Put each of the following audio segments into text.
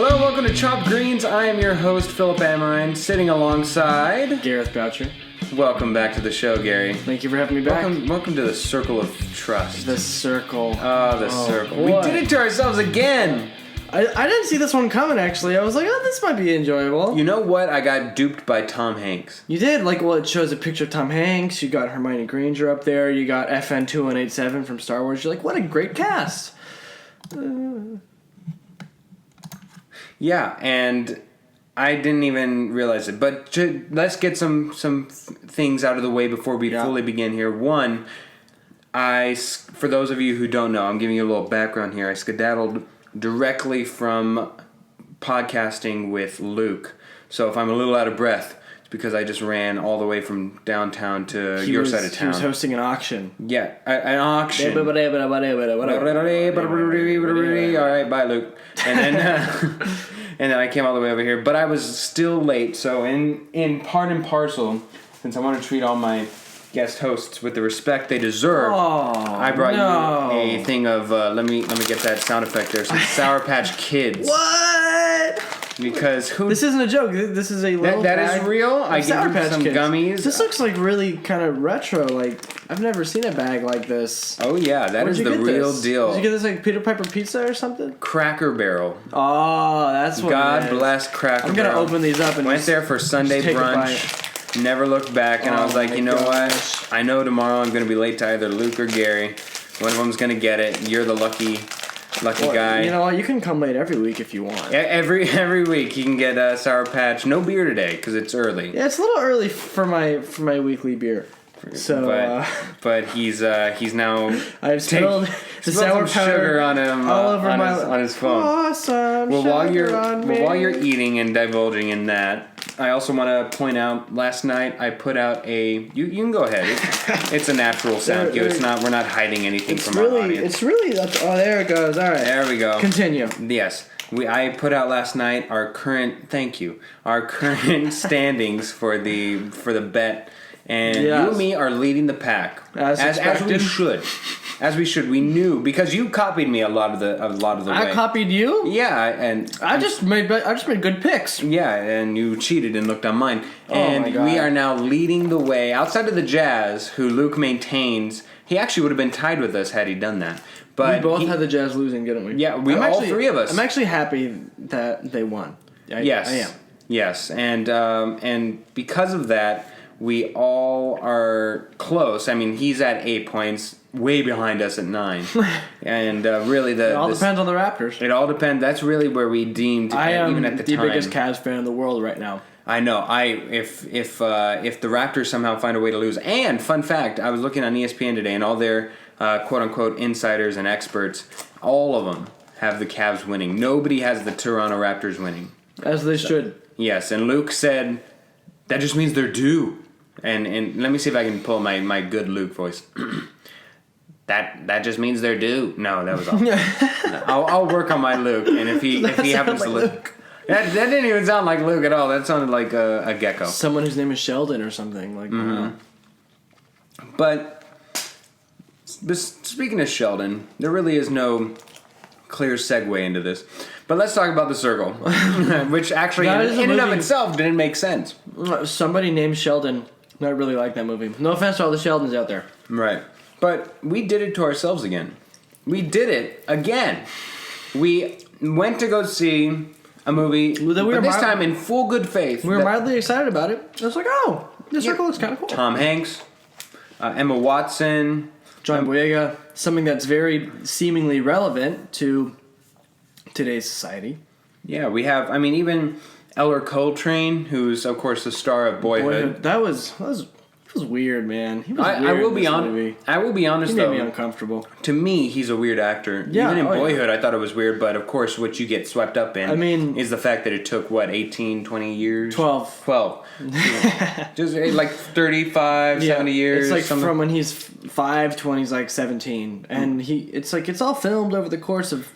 Hello, welcome to Chopped Greens. I am your host, Philip Amerine, sitting alongside Gareth Boucher. Welcome back to the show, Gary. Thank you for having me back. Welcome to the circle of trust. The circle. The circle. Boy. We did it to ourselves again. I didn't see this one coming, actually. I was like, oh, this might be enjoyable. You know what? I got duped by Tom Hanks. You did? It shows a picture of Tom Hanks. You got Hermione Granger up there. You got FN 2187 from Star Wars. You're like, what a great cast. Yeah, and I didn't even realize it. But let's get some things out of the way before we fully begin here. One, for those of you who don't know, I'm giving you a little background here. I skedaddled directly from podcasting with Luke. So if I'm a little out of breath, it's because I just ran all the way from downtown to your side of town. He was hosting an auction. Yeah, an auction. All right, bye, Luke. And then, and then I came all the way over here. But I was still late, so in part and parcel, since I want to treat all my guest hosts with the respect they deserve, I brought you a thing of let me get that sound effect there. Some Sour Patch Kids. What? Because this isn't a joke. This is a little that bag is real. I Sour gave you Patch some Kids. gummies. This looks like really kind of retro. Like I've never seen a bag like this. Oh yeah, that is the real deal. Did you get this like Peter Piper pizza or something? Cracker Barrel. Oh, that's what. God bless Cracker Barrel. I'm gonna open these up and went there for Sunday brunch. Never looked back, and I was like, you know what? I know tomorrow I'm going to be late to either Luke or Gary. One of them's going to get it. You're the lucky guy. You know what? You can come late every week if you want. Every week you can get Sour Patch. No beer today because it's early. Yeah, it's a little early for my weekly beer. So, but he's now. I've spilled the sour sugar on him all over on his phone. Awesome. Well, while you're eating and divulging in that, I also want to point out. Last night I put out a. You can go ahead. It's a natural sound cue. It's not. We're not hiding anything from our audience. It's really. Oh, there it goes. All right. There we go. Continue. Yes. I put out last night our current. Thank you. Our current standings for the bet. And you and me are leading the pack as we should, We knew because you copied me a lot of the way. I copied you. Yeah, and I just made good picks. Yeah, and you cheated and looked on mine. And my God. We are now leading the way outside of the Jazz, who Luke maintains. He actually would have been tied with us had he done that. But we both had the Jazz losing, didn't we? Yeah, all three of us. I'm actually happy that they won. Yes, I am. Yes, and because of that. We all are close. I mean, he's at 8 points, way behind us at 9. And really, it all depends on the Raptors. It all depends. That's really where we deemed, even at the time. I am the biggest Cavs fan in the world right now. I know. If the Raptors somehow find a way to lose, and fun fact, I was looking on ESPN today, and all their quote unquote insiders and experts, all of them have the Cavs winning. Nobody has the Toronto Raptors winning, as they should. Yes, and Luke said that just means they're due. And let me see if I can pull my good Luke voice. That just means they're due. No, that was all. I'll work on my Luke, and if he happens to Luke. That didn't even sound like Luke at all. That sounded like a gecko. Someone whose name is Sheldon or something like. Mm-hmm. But speaking of Sheldon, there really is no clear segue into this. But let's talk about The Circle, which actually in and of itself didn't make sense. Somebody named Sheldon. I really like that movie. No offense to all the Sheldons out there. Right. But we did it to ourselves again. We did it again. We went to go see a movie, but this time in full good faith. We were mildly excited about it. I was like, The Circle looks kind of cool. Tom Hanks, Emma Watson. John Boyega. Something that's very seemingly relevant to today's society. Yeah, we have, even Eller Coltrane, who's, of course, the star of Boyhood. That was weird, man. He was weird. I will be honest, though. He made me uncomfortable. To me, he's a weird actor. Yeah, even in Boyhood, I thought it was weird, but of course, what you get swept up in is the fact that it took, 18, 20 years? 12. Just like 35, 70 years. It's like from when he's 5 to when he's like 17. And it's all filmed over the course of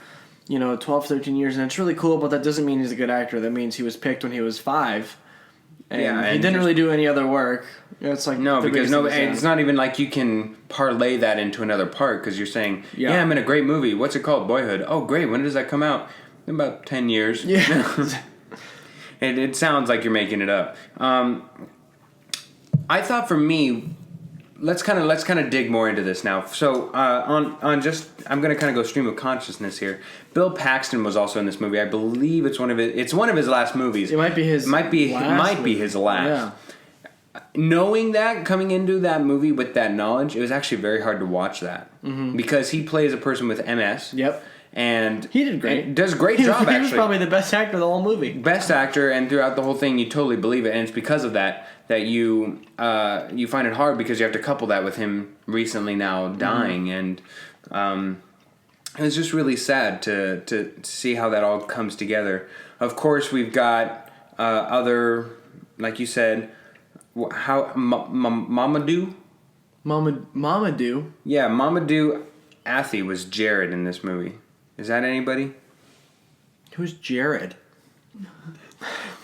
12, 13 years, and it's really cool, but that doesn't mean he's a good actor. That means he was picked when he was 5, and he didn't really do any other work. It's like it's not even like you can parlay that into another part, because you're saying, I'm in a great movie. What's it called? Boyhood. Oh, great. When does that come out? About 10 years. Yeah. It sounds like you're making it up. I thought for me, let's kind of dig more into this now. So I'm going to kind of go stream of consciousness here. Bill Paxton was also in this movie. I believe it's one of his last movies. It might be his. Might be his last. Yeah. Knowing that, coming into that movie with that knowledge, it was actually very hard to watch that because he plays a person with MS. Yep. And he did great. Does a great job, actually. He was probably the best actor of the whole movie. Best actor, and throughout the whole thing, you totally believe it. And it's because of that you find it hard because you have to couple that with him recently now dying. And it was just really sad to see how that all comes together. Of course, we've got other, like you said, Mamadou? Mamadou? Yeah, Mamadou Athie was Jared in this movie. Is that anybody? Who's Jared?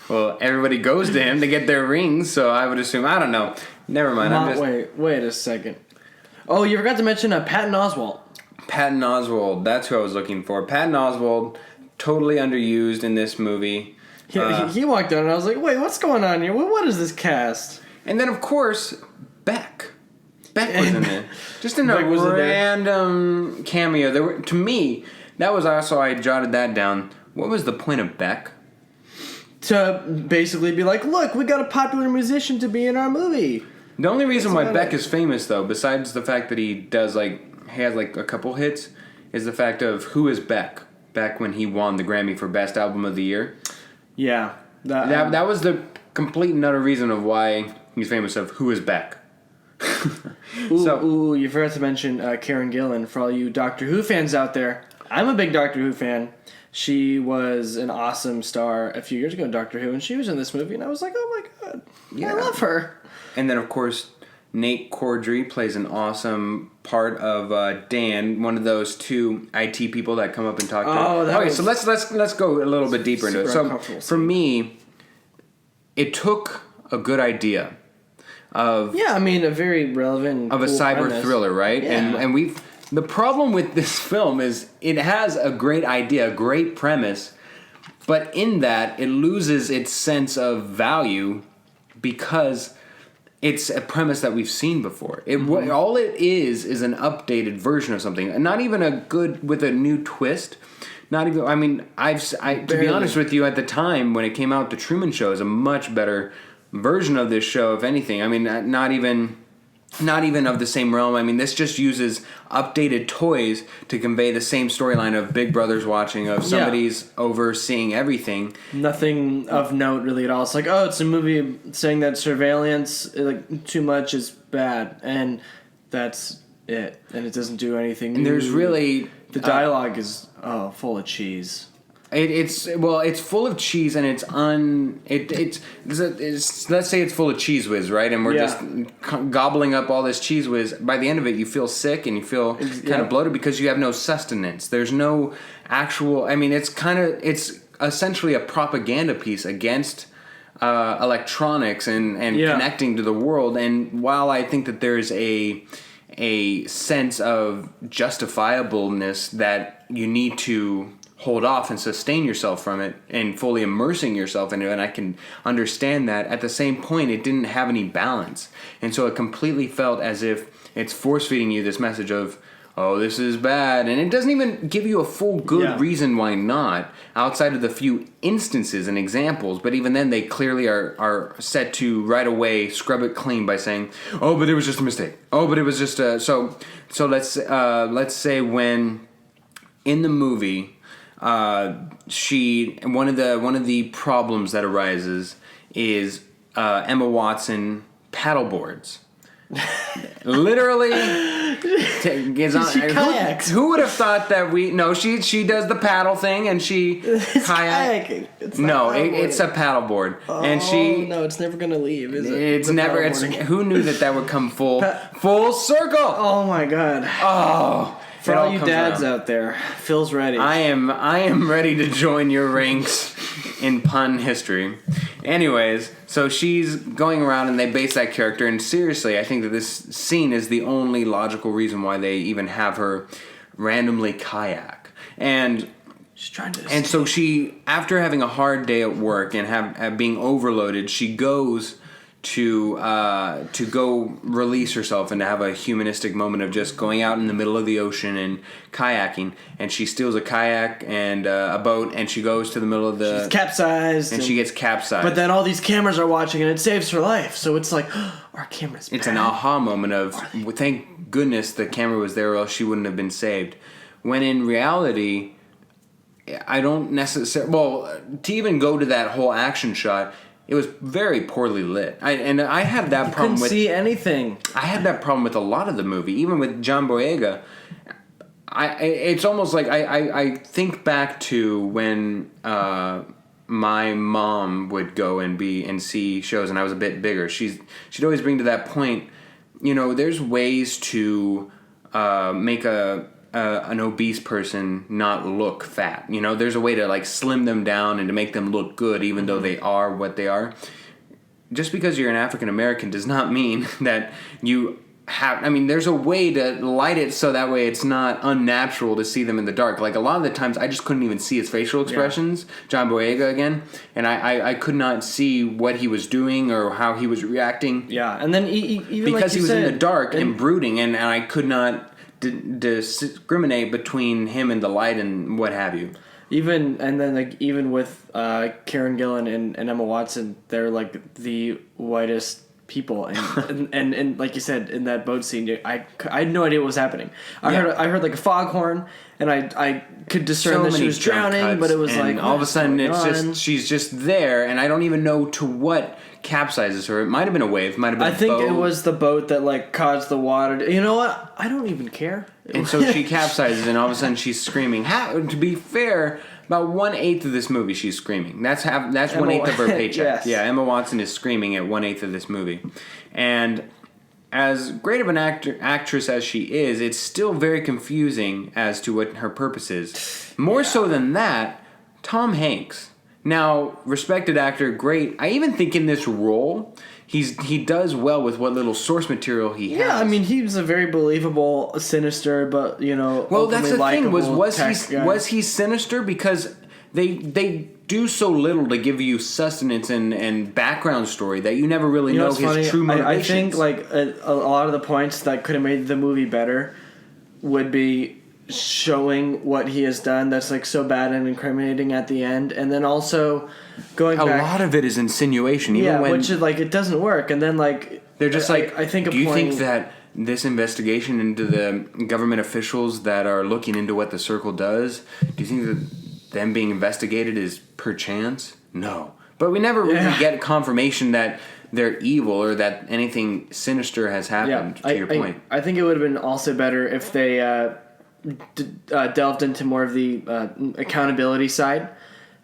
Well, everybody goes to him to get their rings, so I would assume. I don't know. Never mind. Wait a second. Oh, you forgot to mention Patton Oswalt. Patton Oswalt. That's who I was looking for. Patton Oswalt, totally underused in this movie. He walked out, and I was like, "Wait, what's going on here? What is this cast?" And then, of course, Beck. Beck was in it. Just in a random cameo. To me, that was also, I jotted that down. What was the point of Beck? To basically be like, look, we got a popular musician to be in our movie. The only reason why Beck is famous, though, besides the fact that he has a couple hits, is the fact of who is Beck. Beck when he won the Grammy for Best Album of the Year. Yeah. That was the complete and utter reason of why he's famous, of who is Beck. Ooh, you forgot to mention Karen Gillan. For all you Doctor Who fans out there, I'm a big Doctor Who fan. She was an awesome star a few years ago in Doctor Who, and she was in this movie, and I was like, oh my god, yeah. I love her. And then, of course, Nate Cordry plays an awesome part of Dan, one of those two IT people that come up and talk to him. Okay, so let's go a little bit deeper into it. So, for me, it took a good idea of... Yeah, I mean, a very relevant... Of a cyber premise. Thriller, right? Yeah. And we've... The problem with this film is it has a great idea, a great premise, but in that it loses its sense of value because it's a premise that we've seen before. All it is an updated version of something, and not even a good with a new twist. Not even. I mean, to be honest with you, at the time when it came out, The Truman Show is a much better version of this show, if anything. I mean, not even of the same realm. I mean, this just uses updated toys to convey the same storyline of Big Brother's watching, of somebody's overseeing everything. Nothing of note really at all. It's like, oh, it's a movie saying that surveillance, like, too much is bad, and that's it. And it doesn't do anything. And there's really... The dialogue is full of cheese. It's full of cheese, and let's say it's full of Cheese Whiz, right? And we're just gobbling up all this Cheese Whiz. By the end of it, you feel sick and you feel kind of bloated because you have no sustenance. There's no actual. I mean, it's essentially a propaganda piece against electronics and connecting to the world. And while I think that there's a sense of justifiableness that you need to hold off and sustain yourself from it and fully immersing yourself in it, and I can understand that, at the same point it didn't have any balance, and so it completely felt as if it's force-feeding you this message of, oh, this is bad, and it doesn't even give you a full good reason why not, outside of the few instances and examples, but even then they clearly are set to right away scrub it clean by saying, oh, but it was just a mistake, oh, but it was just a... So let's say when in the movie one of the problems that arises is Emma Watson paddleboards. Literally, she kayaks. Who would have thought that she does the paddle thing and she kayaking. It's a paddleboard. Oh, and no, it's never gonna leave, is it? It's never. Who knew that would come full circle? Oh my god. Oh. For all you dads out there, Phil's ready. I am ready to join your ranks in pun history. Anyways, so she's going around and they base that character, and seriously, I think that this scene is the only logical reason why they even have her randomly kayak. And She's trying to. And so she, after having a hard day at work and have being overloaded, she goes to go release herself and to have a humanistic moment of just going out in the middle of the ocean and kayaking. And she steals a kayak and a boat, and she goes to the middle of the... She's capsized. And she gets capsized. But then all these cameras are watching, and it saves her life. So it's like, our camera's bad. It's an aha moment of, thank goodness the camera was there, or else she wouldn't have been saved. When in reality, I don't necessarily... Well, to even go to that whole action shot... It was very poorly lit. I had that problem with... couldn't see anything. I had that problem with a lot of the movie. Even with John Boyega. It's almost like I think back to when my mom would go and see shows, and I was a bit bigger. She'd always bring to that point, there's ways to make an obese person not look fat. There's a way to like slim them down and to make them look good even though they are what they are. Just because you're an African American does not mean that you have... there's a way to light it so that way it's not unnatural to see them in the dark. Like a lot of the times I just couldn't even see his facial expressions. Yeah. John Boyega again. And I could not see what he was doing or how he was reacting. Yeah, and then even because like he was in the dark and brooding and I could not... discriminate between him and the light and what have you. Even with Karen Gillan and Emma Watson, they're like the whitest people, and like you said in that boat scene, I had no idea what was happening. I heard like a foghorn, and I could discern that she was drowning, but it was like all of a sudden she's just there, and I don't even know to what capsizes her. It might have been a wave, might have been. I think it was the boat that like caused the water. You know what? I don't even care. And so she capsizes, and all of a sudden she's screaming. To be fair, about 1/8 of this movie she's screaming. That's 1/8 of her paycheck. Yes. Yeah, Emma Watson is screaming at 1/8 of this movie, and as great of an actress as she is, it's still very confusing as to what her purpose is. More so than that, Tom Hanks. Now, respected actor, great. I even think in this role, he does well with what little source material he has. Yeah, he was a very believable, sinister, but well, that's the thing. Was he sinister because they do so little to give you sustenance and background story that you never really know his true motivations. I think like a lot of the points that could have made the movie better would be showing what he has done that's like so bad and incriminating at the end, and then also going back. A lot of it is insinuation, which is like it doesn't work, and then like they're just I think. Do you think that this investigation into the government officials that are looking into what the circle does? Do you think that them being investigated is perchance? No, but we never really get confirmation that they're evil or that anything sinister has happened. To your point, I think it would have been also better if they delved into more of the accountability side,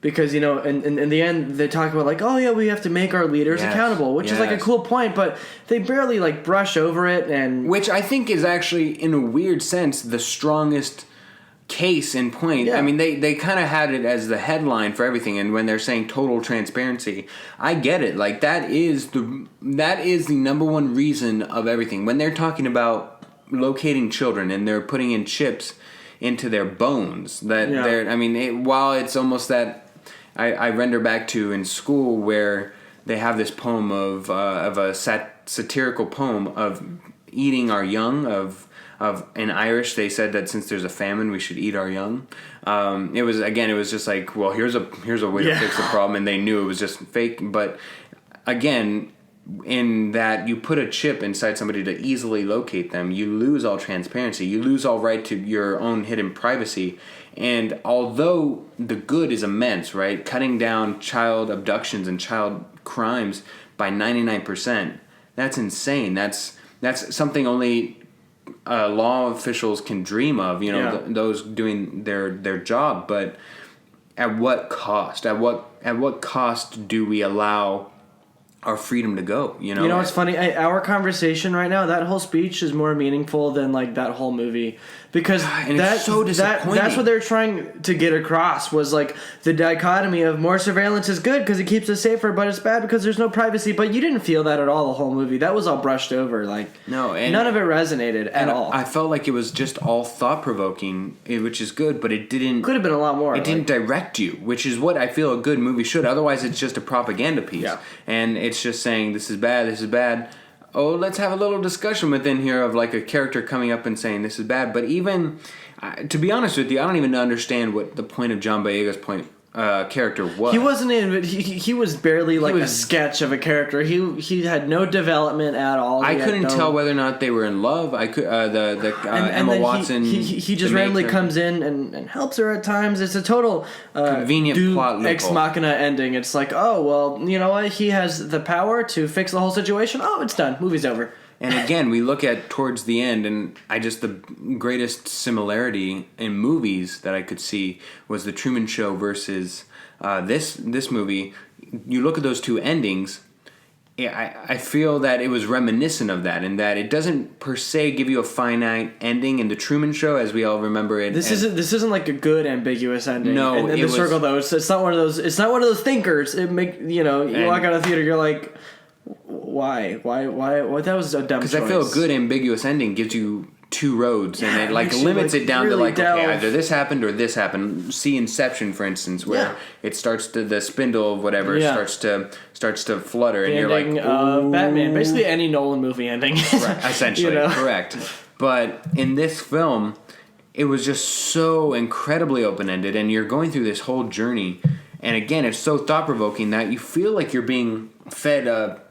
because in the end they talk about like, oh yeah, we have to make our leaders accountable, which is like a cool point, but they barely like brush over it, and which I think is actually in a weird sense the strongest case in point. Yeah. They kind of had it as the headline for everything, and when they're saying total transparency, I get it. Like that is the number one reason of everything. When they're talking about locating children and they're putting in chips into their bones, while it's almost that I render back to in school where they have this poem of a satirical poem of eating our young. Of in Irish, they said that since there's a famine, we should eat our young. It was just like, well, here's a way to fix the problem, and they knew it was just fake. But again, in that you put a chip inside somebody to easily locate them, you lose all transparency. You lose all right to your own hidden privacy. And although the good is immense, right? Cutting down child abductions and child crimes by 99%, that's insane. That's something only law officials can dream of, those doing their job. But at what cost? At what cost do we allow our freedom to go. You You know what's funny? Our conversation right now, that whole speech is more meaningful than like that whole movie, because it's so disappointing. That's what they're trying to get across, was like the dichotomy of more surveillance is good because it keeps us safer, but it's bad because there's no privacy. But you didn't feel that at all the whole movie. That was all brushed over. Like none of it resonated at all. I felt like it was just all thought provoking, which is good, but it didn't. Could have been a lot more. It didn't direct you, which is what I feel a good movie should. Otherwise, it's just a propaganda piece, and it's just saying this is bad, this is bad. Oh, let's have a little discussion within here of like a character coming up and saying this is bad. But even, to be honest with you, I don't even understand what the point of John Boyega's character was. He wasn't in. He was barely like a sketch of a character. He had no development at all. I couldn't tell whether or not they were in love. I could Emma Watson. He just randomly comes in and helps her at times. It's a total convenient plot loophole. Ex machina ending. It's like, oh well, you know what? He has the power to fix the whole situation. Oh, it's done. Movie's over. And again, we look at towards the end, and the greatest similarity in movies that I could see was The Truman Show versus this movie. You look at those two endings, I feel that it was reminiscent of that, in that it doesn't per se give you a finite ending in The Truman Show as we all remember it. This isn't like a good ambiguous ending. No, in the circle though, it's not one of those. It's not one of those thinkers. You walk out of the theater, you're like, Why? That was a dumb choice. Because I feel a good ambiguous ending gives you two roads, and it limits it down really to okay, either this happened or this happened. See Inception, for instance, where it starts to the spindle of whatever starts to flutter, and you're like, Batman. Basically, any Nolan movie ending, right, essentially correct. But in this film, it was just so incredibly open ended, and you're going through this whole journey, and again, it's so thought provoking that you feel like you're being fed a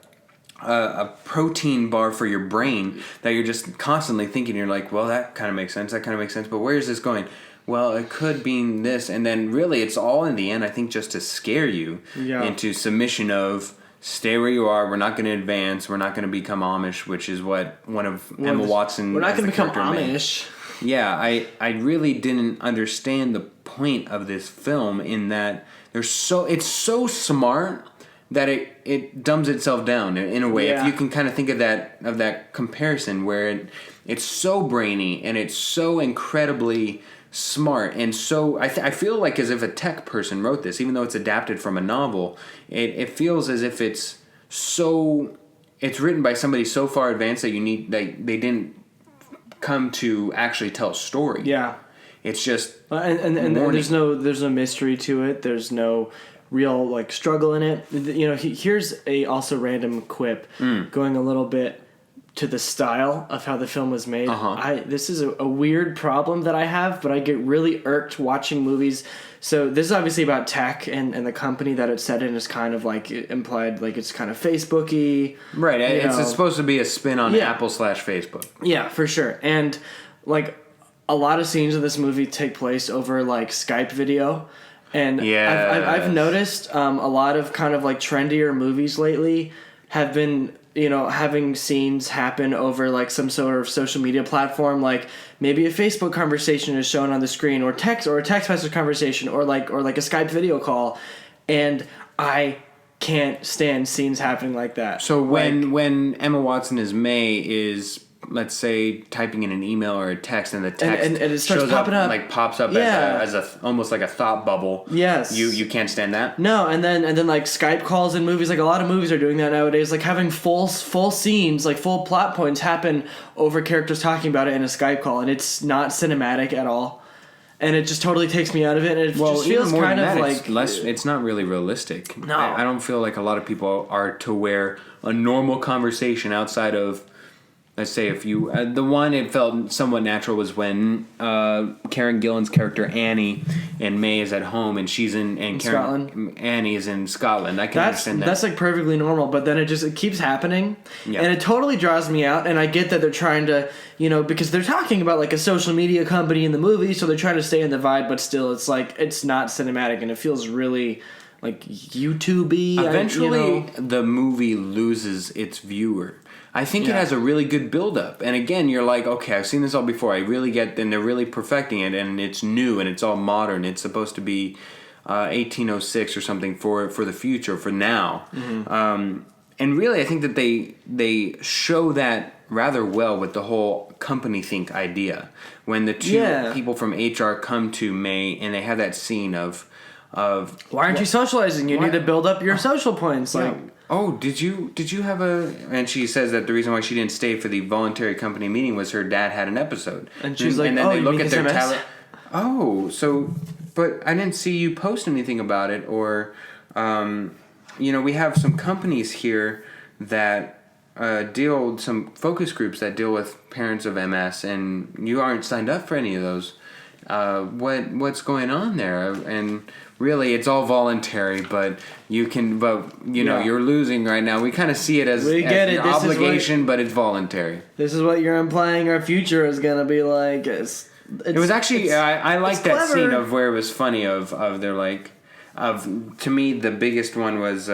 protein bar for your brain, that you're just constantly thinking. You're like, well, that kind of makes sense, but where is this going? Well, it could be this, and then really it's all in the end, I think, just to scare you into submission of stay where you are, we're not going to advance, we're not going to become Amish, which is what one of Emma Watson, we're not going to become Amish. Yeah, I really didn't understand the point of this film, in that it's so smart that it dumbs itself down in a way. If you can kind of think of that comparison, where it's so brainy and it's so incredibly smart, and so I feel like as if a tech person wrote this, even though it's adapted from a novel. It feels as if it's written by somebody so far advanced that they didn't come to actually tell a story. Yeah, it's just and there's no mystery to it. There's no real like struggle in it. Here's a also random quip going a little bit to the style of how the film was made. This is a weird problem that I have, but I get really irked watching movies. So this is obviously about tech, and the company that it's set in is kind of like implied, like it's kind of Facebook-y. Right, it's supposed to be a spin on Apple/Facebook. Yeah, for sure. And like a lot of scenes of this movie take place over like Skype video. And I've noticed a lot of kind of like trendier movies lately have been, having scenes happen over like some sort of social media platform, like maybe a Facebook conversation is shown on the screen, or a text message conversation, or like a Skype video call, and I can't stand scenes happening like that. So when Emma Watson as May is, let's say, typing in an email or a text, and the text and it starts popping up, like pops up as a almost like a thought bubble. Yes, you can't stand that. No, and then like Skype calls in movies, like a lot of movies are doing that nowadays, like having full scenes, like full plot points happen over characters talking about it in a Skype call, and it's not cinematic at all. And it just totally takes me out of it. And it just feels kind of like it's not really realistic. No, I don't feel like a lot of people are to where a normal conversation outside of, let's say, if you the one it felt somewhat natural was when Karen Gillan's character Annie and May is at home, and she's in Scotland. Annie is in Scotland. I can understand that. That's like perfectly normal, but then it keeps happening, and it totally draws me out. And I get that they're trying to, because they're talking about like a social media company in the movie, so they're trying to stay in the vibe, but still, it's like it's not cinematic, and it feels really like YouTube-y. Eventually, the movie loses its viewer. I think it has a really good build-up. And again, you're like, okay, I've seen this all before. I really get, and they're really perfecting it, and it's new, and it's all modern. It's supposed to be 1806 or something for the future, for now. Mm-hmm. And really, I think that they show that rather well with the whole company think idea. When the two people from HR come to May and they have that scene of why aren't you socializing? You need to build up your social points. Like, oh, did you have a? And she says that the reason why she didn't stay for the voluntary company meeting was her dad had an episode. And she's like, and then oh, they you look mean at their SMS? tablet. Oh, so, but I didn't see you post anything about it, or, we have some companies here that some focus groups that deal with parents of MS, and you aren't signed up for any of those. What's going on there? And really, it's all voluntary, but you're losing right now. We kind of see it as your obligation, but it's voluntary. This is what you're implying our future is going to be like. It was actually I like that scene of where it was funny of they're like to me the biggest one was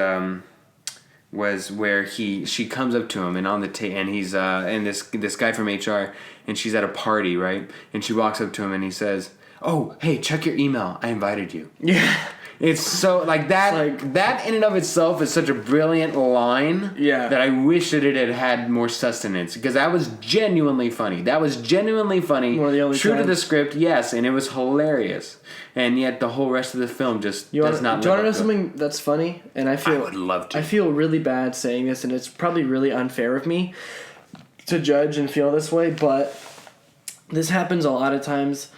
where she comes up to him and on the and he's and this guy from HR and she's at a party, right? And she walks up to him and he says, "Oh, hey, check your email. I invited you." Yeah. It's so like that. That in and of itself is such a brilliant line. Yeah. That I wish that it had more sustenance because that was genuinely funny. More the only true to the script, yes, and it was hilarious. And yet the whole rest of the film just does not. Do you want to know something that's funny? And I would love to. I feel really bad saying this, and it's probably really unfair of me to judge and feel this way, but this happens a lot of times.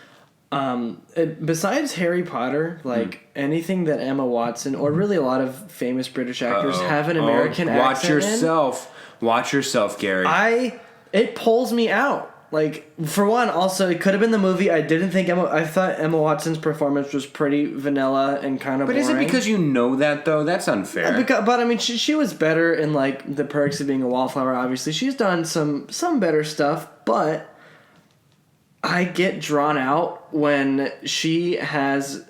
Besides Harry Potter, anything that Emma Watson or really a lot of famous British actors have an American accent. Watch yourself, Gary. It pulls me out. Like, for one, also it could have been the movie. I thought Emma Watson's performance was pretty vanilla and kind of boring. But is it because you know that though? That's unfair. But I mean, she was better in like The Perks of Being a Wallflower. Obviously, she's done some better stuff, but I get drawn out when she has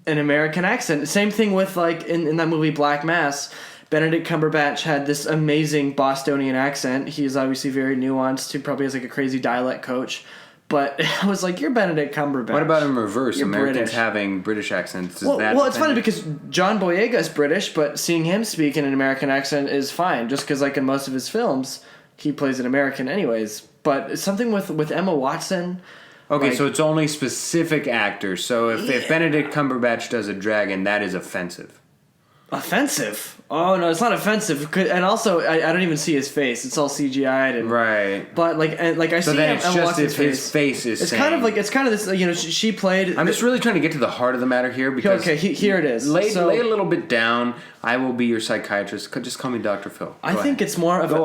an American accent. Same thing with, like, in that movie Black Mass, Benedict Cumberbatch had this amazing Bostonian accent. He is obviously very nuanced. He probably has, like, a crazy dialect coach. But I was like, you're Benedict Cumberbatch. What about in reverse? You're Americans British. having British accents. Well, it's funny because John Boyega's British, but seeing him speak in an American accent is fine. Just because, like, in most of his films, he plays an American anyways. But something with Emma Watson... Okay, so it's only specific actors. So if Benedict Cumberbatch does a dragon, that is offensive. Offensive? Oh, no, it's not offensive. And also, I don't even see his face. It's all CGI'd. And, right. But, I see then it's Emma just Watson's if his face is it's kind of this, she played... I'm just really trying to get to the heart of the matter here because... Okay, here it is. Lay a little bit down. I will be your psychiatrist. Just call me Dr. Phil. I think it's more of a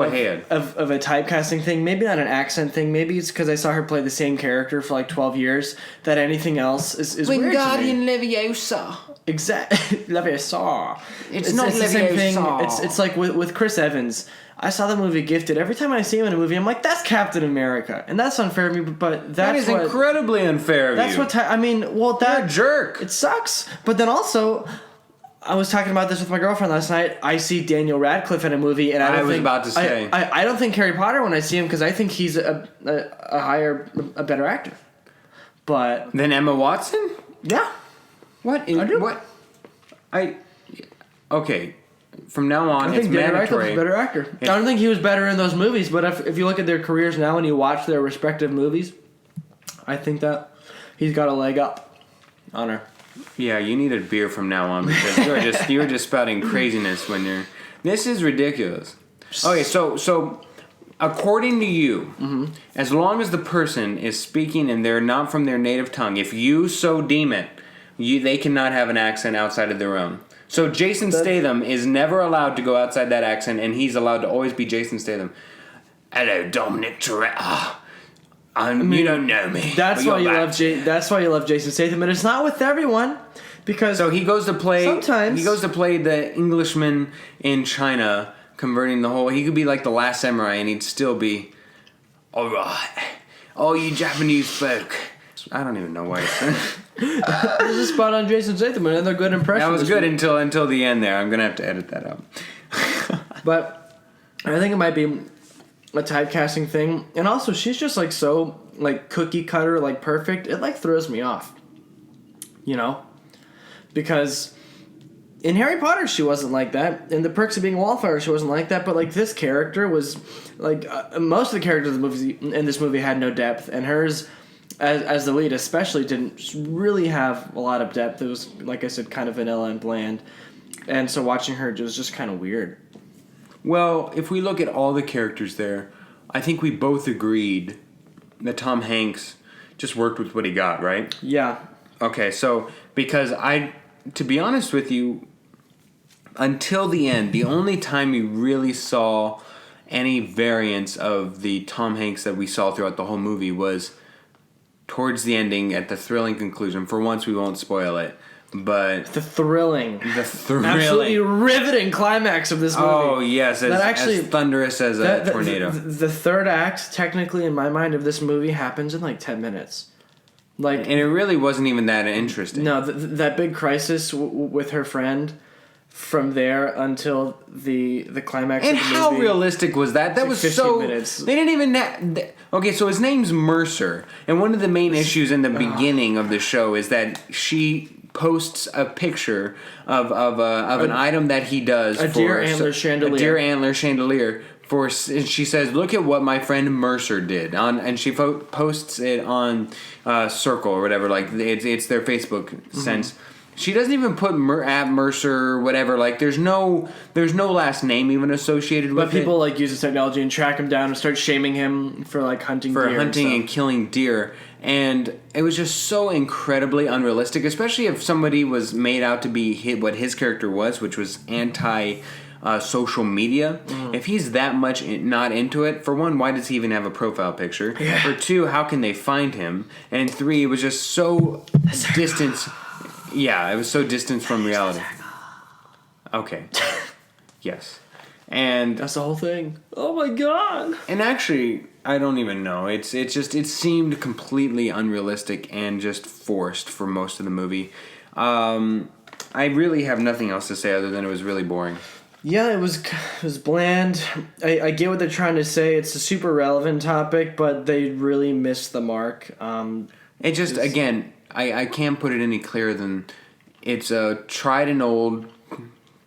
typecasting thing. Maybe not an accent thing. Maybe it's because I saw her play the same character for like 12 years that anything else is weird to me. Leviosa. Exactly. Leviosa. It's not the same thing. Leviosa. It's like with Chris Evans. I saw the movie Gifted. Every time I see him in a movie, I'm like, that's Captain America. And that's unfair of me, but that is incredibly unfair of you. That's what... You're a jerk. It sucks. But then also... I was talking about this with my girlfriend last night. I see Daniel Radcliffe in a movie, and I don't think Harry Potter when I see him because I think he's a better actor. But than Emma Watson? Yeah. What? Okay. From now on, it's Daniel mandatory. Radcliffe's a better actor. I don't think he was better in those movies, but if you look at their careers now and you watch their respective movies, I think that he's got a leg up on her. Yeah, you need a beer from now on because you're just spouting craziness when you're... This is ridiculous. Okay, so according to you, as long as the person is speaking and they're not from their native tongue, if you so deem it, they cannot have an accent outside of their own. So Jason Statham is never allowed to go outside that accent, and he's allowed to always be Jason Statham. Hello, Dominic Toretto. You don't know me. That's why you love Jason Statham, and it's not with everyone, because so he goes to play. Sometimes he goes to play the Englishman in China, converting the whole. He could be like the Last Samurai, and he'd still be all right. Oh, you Japanese folk. I don't even know why. This is spot on Jason Statham. Another good impression. That was good until the end there. I'm gonna have to edit that out. But I think it might be a typecasting thing, and also she's just like so like cookie cutter, like perfect. It like throws me off, because in Harry Potter, she wasn't like that. In The Perks of Being a Wallflower, she wasn't like that. But like this character was like most of the characters in this movie had no depth, and hers, as the lead especially, didn't really have a lot of depth. It was, like I said, kind of vanilla and bland, and so watching her was just kind of weird. Well, if we look at all the characters there, I think we both agreed that Tom Hanks just worked with what he got, right? Yeah. Okay, so because to be honest with you, until the end, the only time you really saw any variance of the Tom Hanks that we saw throughout the whole movie was towards the ending at the thrilling conclusion. For once, we won't spoil it, but The thrilling, absolutely riveting climax of this movie. Oh yes, as thunderous as a tornado. The third act, technically in my mind, of this movie happens in like 10 minutes. And it really wasn't even that interesting. No, that big crisis with her friend. From there until the climax and of the movie. And how realistic was that? That was 15 minutes. They didn't even... Okay, so his name's Mercer. And one of the main issues in the beginning of the show is that she posts a picture of an item that he does. A deer antler chandelier. A deer antler chandelier. And she says, look at what my friend Mercer did. And she posts it on Circle or whatever. Like, it's their Facebook sense. She doesn't even put at Mercer or whatever. Like, there's no last name even associated with it. But people like use this technology and track him down and start shaming him for like hunting deer. For hunting and killing deer. And it was just so incredibly unrealistic, especially if somebody was made out to be what his character was, which was social media. If he's that much not into it, for one, why does he even have a profile picture? Yeah. For two, how can they find him? And three, it was just so distant. Yeah, it was so distant from reality. Okay. Yes. And that's the whole thing. Oh my god. And actually, I don't even know. It seemed completely unrealistic and just forced for most of the movie. I really have nothing else to say other than it was really boring. Yeah, it was bland. I get what they're trying to say. It's a super relevant topic, but they really missed the mark. Again, I can't put it any clearer than it's a tried and old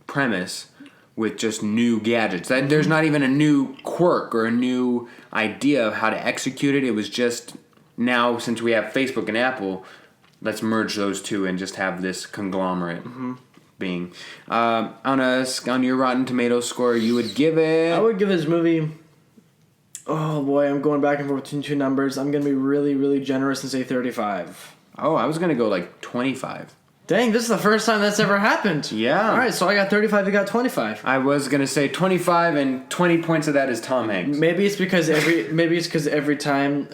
premise with just new gadgets. There's not even a new quirk or a new idea of how to execute it. It was just, now since we have Facebook and Apple, let's merge those two and just have this conglomerate being. On your Rotten Tomatoes score, you would give it... I would give this movie... Oh boy, I'm going back and forth between two numbers. I'm going to be really, really generous and say 35. Oh, I was going to go like 25. Dang, this is the first time that's ever happened. Yeah. All right, so I got 35, you got 25. I was going to say 25, and 20 points of that is Tom Hanks. Maybe it's because every time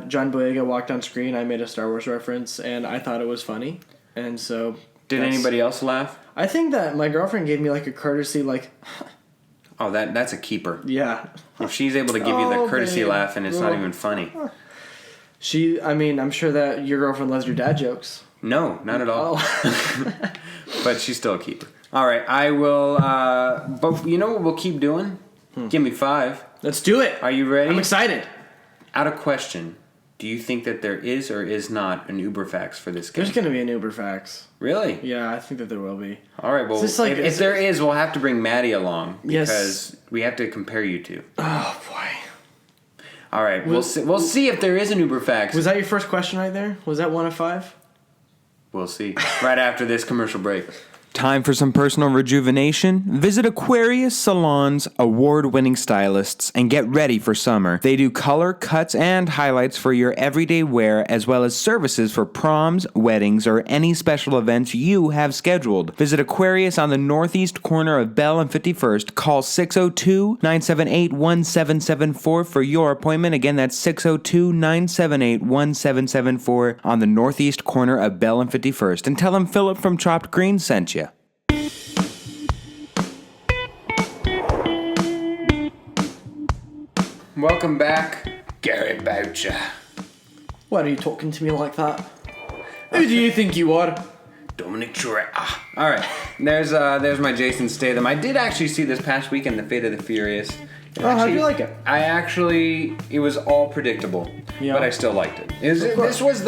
John Boyega walked on screen, I made a Star Wars reference, and I thought it was funny. And so... Did anybody else laugh? I think that my girlfriend gave me like a courtesy, like... Oh, that's a keeper. Yeah. If she's able to give you the courtesy laugh and it's not even funny. I'm sure that your girlfriend loves your dad jokes. No, not at all. Oh. But she's still a keeper. All right, I will... but you know what we'll keep doing? Give me 5. Let's do it. Are you ready? I'm excited. Out of question, do you think that there is or is not an Uberfax for this game? There's going to be an Uberfax. Really? Yeah, I think that there will be. All right, well, if there is, we'll have to bring Maddie along. Yes. Because we have to compare you two. Oh, boy. All right, we'll see if there is an Uberfax. Was that your first question right there? Was that 1 of 5? We'll see. Right after this commercial break. Time for some personal rejuvenation? Visit Aquarius Salon's award-winning stylists and get ready for summer. They do color, cuts, and highlights for your everyday wear, as well as services for proms, weddings, or any special events you have scheduled. Visit Aquarius on the northeast corner of Bell and 51st. Call 602-978-1774 for your appointment. Again, that's 602-978-1774 on the northeast corner of Bell and 51st. And tell them Philip from Chopped Green sent you. Welcome back, Gary Boucher. Why are you talking to me like that? Who do you think you are? Dominic Toretto. All right, there's my Jason Statham. I did actually see this past weekend The Fate of the Furious. How'd you like it? It was all predictable, but I still liked it. This was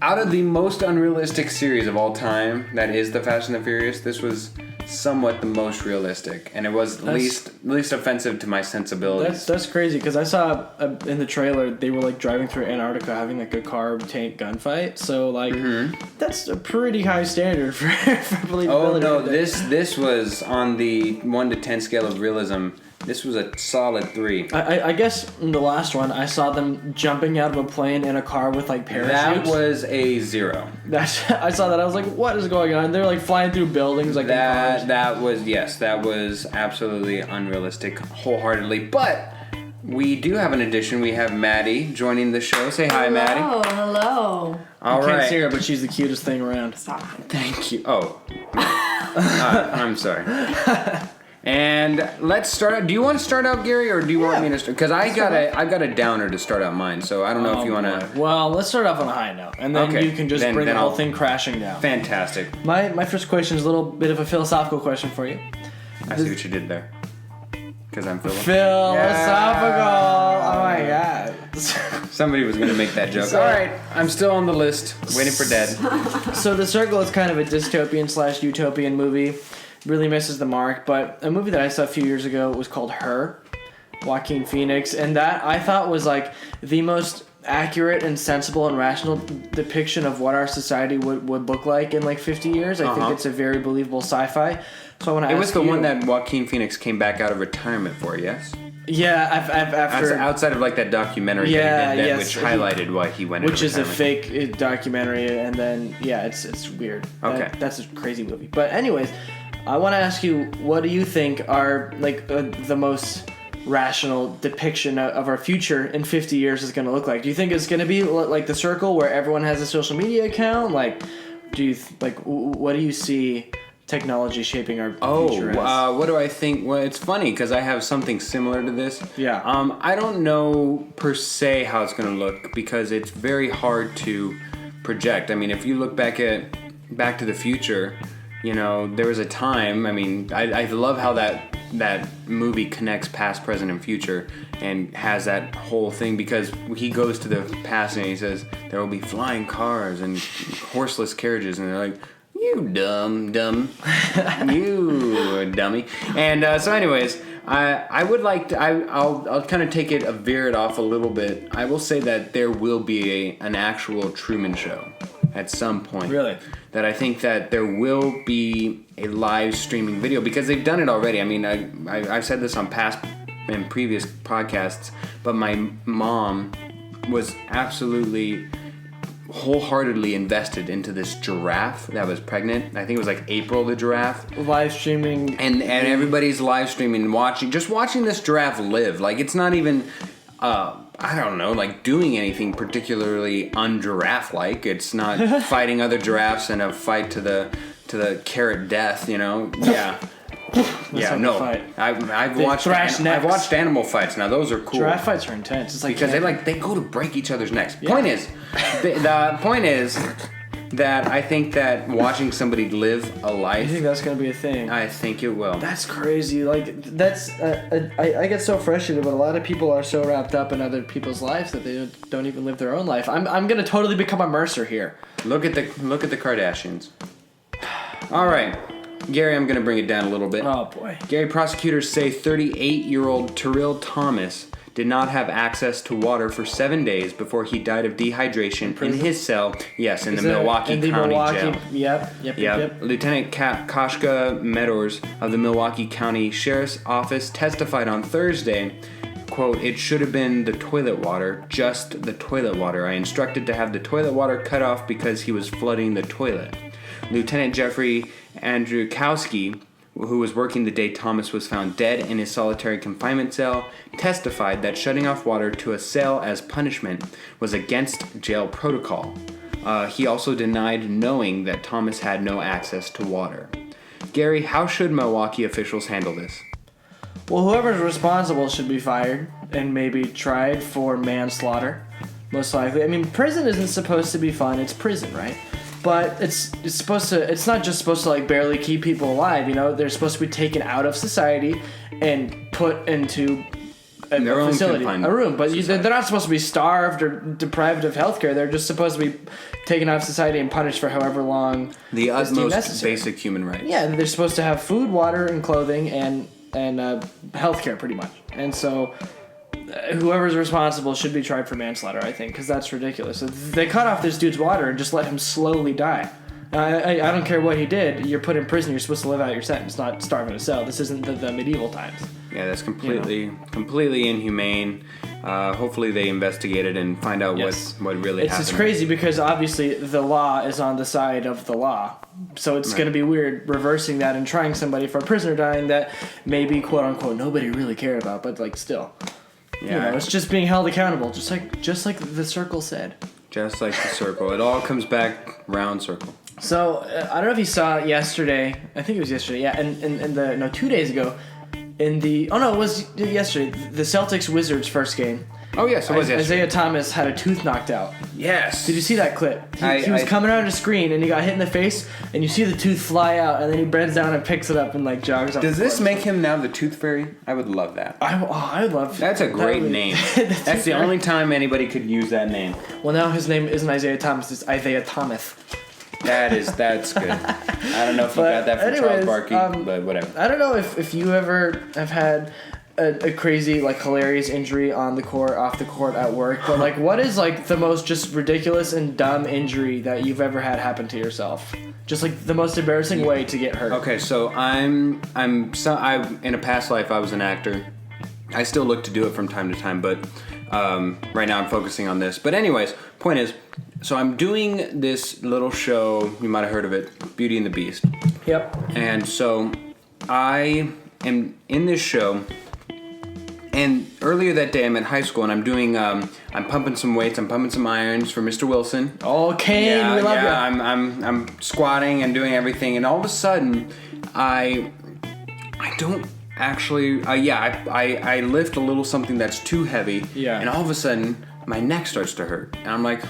out of the most unrealistic series of all time, that is the Fast and the Furious, this was somewhat the most realistic, and it was least offensive to my sensibilities. That's crazy, because I saw in the trailer they were like driving through Antarctica having like a car tank gunfight. So like that's a pretty high standard for believability. Oh no, this was on the 1 to 10 scale of realism. This was a solid 3. I guess in the last one, I saw them jumping out of a plane in a car with like parachutes. That was a 0. I saw that. I was like, what is going on? They're like flying through buildings like that was absolutely unrealistic, wholeheartedly. But we do have an addition. We have Maddie joining the show. Say hi, Maddie. Hello. All I right. can't see her, but she's the cutest thing around. Stop it. Thank you. Oh, I'm sorry. And let's start. Do you want to start out, Gary, or do you want me to start? Because I've got a downer to start out mine, so I don't know if you want to. Well, let's start off on a high note, and then you can just bring the whole thing crashing down. Fantastic. My first question is a little bit of a philosophical question for you. I see what you did there. Because I'm Philosophical. Yeah. Oh my god. Somebody was going to make that joke. All right, I'm still on the list, waiting for Dead. So The Circle is kind of a dystopian/utopian movie. Really misses the mark, but a movie that I saw a few years ago was called Her, Joaquin Phoenix, and that I thought was like the most accurate and sensible and rational depiction of what our society would look like in like 50 years. I think it's a very believable sci-fi. So I want to ask you. It was the one that Joaquin Phoenix came back out of retirement for, yes? Yeah, after outside of like that documentary that he did, which highlighted why he went. Which is a fake documentary, and then it's weird. Okay, that's a crazy movie. But anyways, I want to ask you, what do you think are like the most rational depiction of our future in 50 years is going to look like? Do you think it's going to be like The Circle, where everyone has a social media account? Like, what do you see technology shaping our future as? What do I think? Well, it's funny because I have something similar to this. Yeah. I don't know per se how it's going to look because it's very hard to project. I mean, if you look back to the Future, you know, there was a time, I mean, I love how that movie connects past, present, and future and has that whole thing because he goes to the past and he says, there will be flying cars and horseless carriages, and they're like, you dumb, you dummy. And so anyways, I would like to, I'll kind of take it, veer it off a little bit. I will say that there will be an actual Truman Show at some point. Really? That I think that there will be a live streaming video because they've done it already. I mean, I've said this on past and previous podcasts, but my mom was absolutely wholeheartly invested into this giraffe that was pregnant. I think it was like April the giraffe. Live streaming. And everybody's live streaming, watching this giraffe live. Like, it's not even, I don't know, like doing anything particularly un-giraffe-like. It's not fighting other giraffes in a fight to the carrot death, you know? Yeah. Yeah, no. I've watched animal fights. Now those are cool. Giraffe fights are intense. It's like because they go to break each other's necks. Yeah. The point is that I think that watching somebody live a life. You think that's gonna be a thing? I think it will. That's crazy. Like that's I get so frustrated, but a lot of people are so wrapped up in other people's lives that they don't even live their own life. I'm gonna totally become a Mercer here. Look at the Kardashians. All right. Gary, I'm going to bring it down a little bit. Oh, boy. Gary, prosecutors say 38-year-old Terrell Thomas did not have access to water for 7 days before he died of dehydration in his cell. Yes, in the Milwaukee County Jail. Yep. Lieutenant Kashka Meadors of the Milwaukee County Sheriff's Office testified on Thursday, quote, "It should have been the toilet water, just the toilet water. I instructed to have the toilet water cut off because he was flooding the toilet." Lieutenant Jeffrey Andrzejkowski, who was working the day Thomas was found dead in his solitary confinement cell, testified that shutting off water to a cell as punishment was against jail protocol. He also denied knowing that Thomas had no access to water. Gary, how should Milwaukee officials handle this? Well, whoever's responsible should be fired and maybe tried for manslaughter, most likely. I mean, prison isn't supposed to be fun. It's prison, right? But it's not just supposed to like barely keep people alive, you know? They're supposed to be taken out of society and put into Their own facility, confinement a room. But society. they're not supposed to be starved or deprived of healthcare. They're just supposed to be taken out of society and punished for however long the is deemed utmost necessary. basic human rights. Yeah, they're supposed to have food, water, and clothing, and healthcare, pretty much. And so, whoever's responsible should be tried for manslaughter, I think, because that's ridiculous. So they cut off this dude's water and just let him slowly die. I don't care what he did. You're put in prison. You're supposed to live out your sentence, not starve in a cell. This isn't the medieval times. Yeah, that's completely inhumane. Hopefully they investigate it and find out what really happened. It's crazy because obviously the law is on the side of the law. So it's going to be weird reversing that and trying somebody for a prisoner dying that maybe, quote unquote, nobody really cared about, but like still. Yeah. It's just being held accountable, just like the circle said. Just like the circle. It all comes back round circle. So, I don't know if you saw it yesterday. I think it was yesterday. Yeah, and 2 days ago. It was yesterday. The Celtics-Wizards first game. Oh, yes, it was yesterday. Isaiah Thomas had a tooth knocked out. Yes. Did you see that clip? He was coming around a scrreen, and he got hit in the face, and you see the tooth fly out, and then he bends down and picks it up and, like, jogs off. Does this make him now the Tooth Fairy? I would love that. I would love That's a great name. That's the only time anybody could use that name. Well, now his name isn't Isaiah Thomas, it's Isaiah Thomas. That's good. I don't know if you got that from Charles Barkley, but whatever. I don't know if you ever have had a crazy, like, hilarious injury on the court, off the court, at work, but, like, what is, like, the most just ridiculous and dumb injury that you've ever had happen to yourself? Just, like, the most embarrassing way to get hurt. Okay, so I'm in a past life I was an actor. I still look to do it from time to time, but right now I'm focusing on this. But anyways, point is, so I'm doing this little show, you might have heard of it, Beauty and the Beast. Yep. And so I am in this show, and earlier that day I'm in high school and I'm doing, I'm pumping some weights, I'm pumping some irons for Mr. Wilson. Oh, Kane, we love you. I'm squatting and doing everything, and all of a sudden, I don't actually, I lift a little something that's too heavy, and all of a sudden, my neck starts to hurt, and I'm like,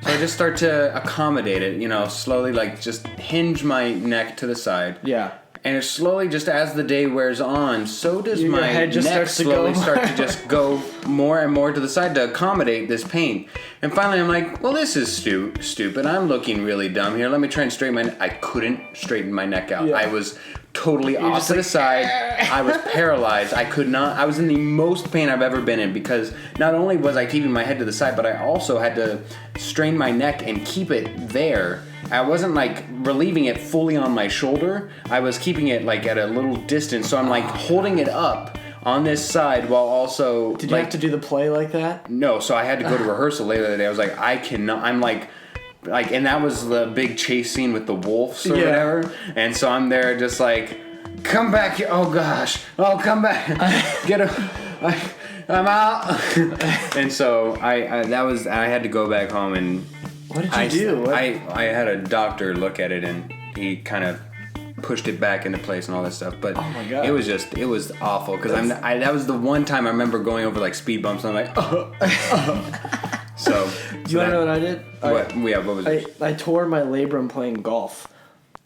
So I just start to accommodate it, slowly, like, just hinge my neck to the side. Yeah. And it slowly, just as the day wears on, so does my head just neck starts to slowly go. start to just go more and more to the side to accommodate this pain. And finally, I'm like, well, this is stupid. I'm looking really dumb here. Let me try and straighten my neck. I couldn't straighten my neck out. Yeah. I was totally off to the side. I was paralyzed. I could not. I was in the most pain I've ever been in because not only was I keeping my head to the side, but I also had to strain my neck and keep it there. I wasn't like relieving it fully on my shoulder. I was keeping it like at a little distance. So I'm like holding it up on this side while also. Did you have to do the play like that? No. So I had to go to rehearsal later that day. I was like, I cannot. I'm like, and that was the big chase scene with the wolves or whatever. And so I'm there just like, come back here. Oh gosh. Oh, come back. Get him. I'm out. And so I had to go back home and. What did you do? I had a doctor look at it and he kind of pushed it back into place and all that stuff. But oh my God. it was awful because that was the one time I remember going over like speed bumps and I'm like, So. Do you want to know what I did? What was it? I tore my labrum playing golf.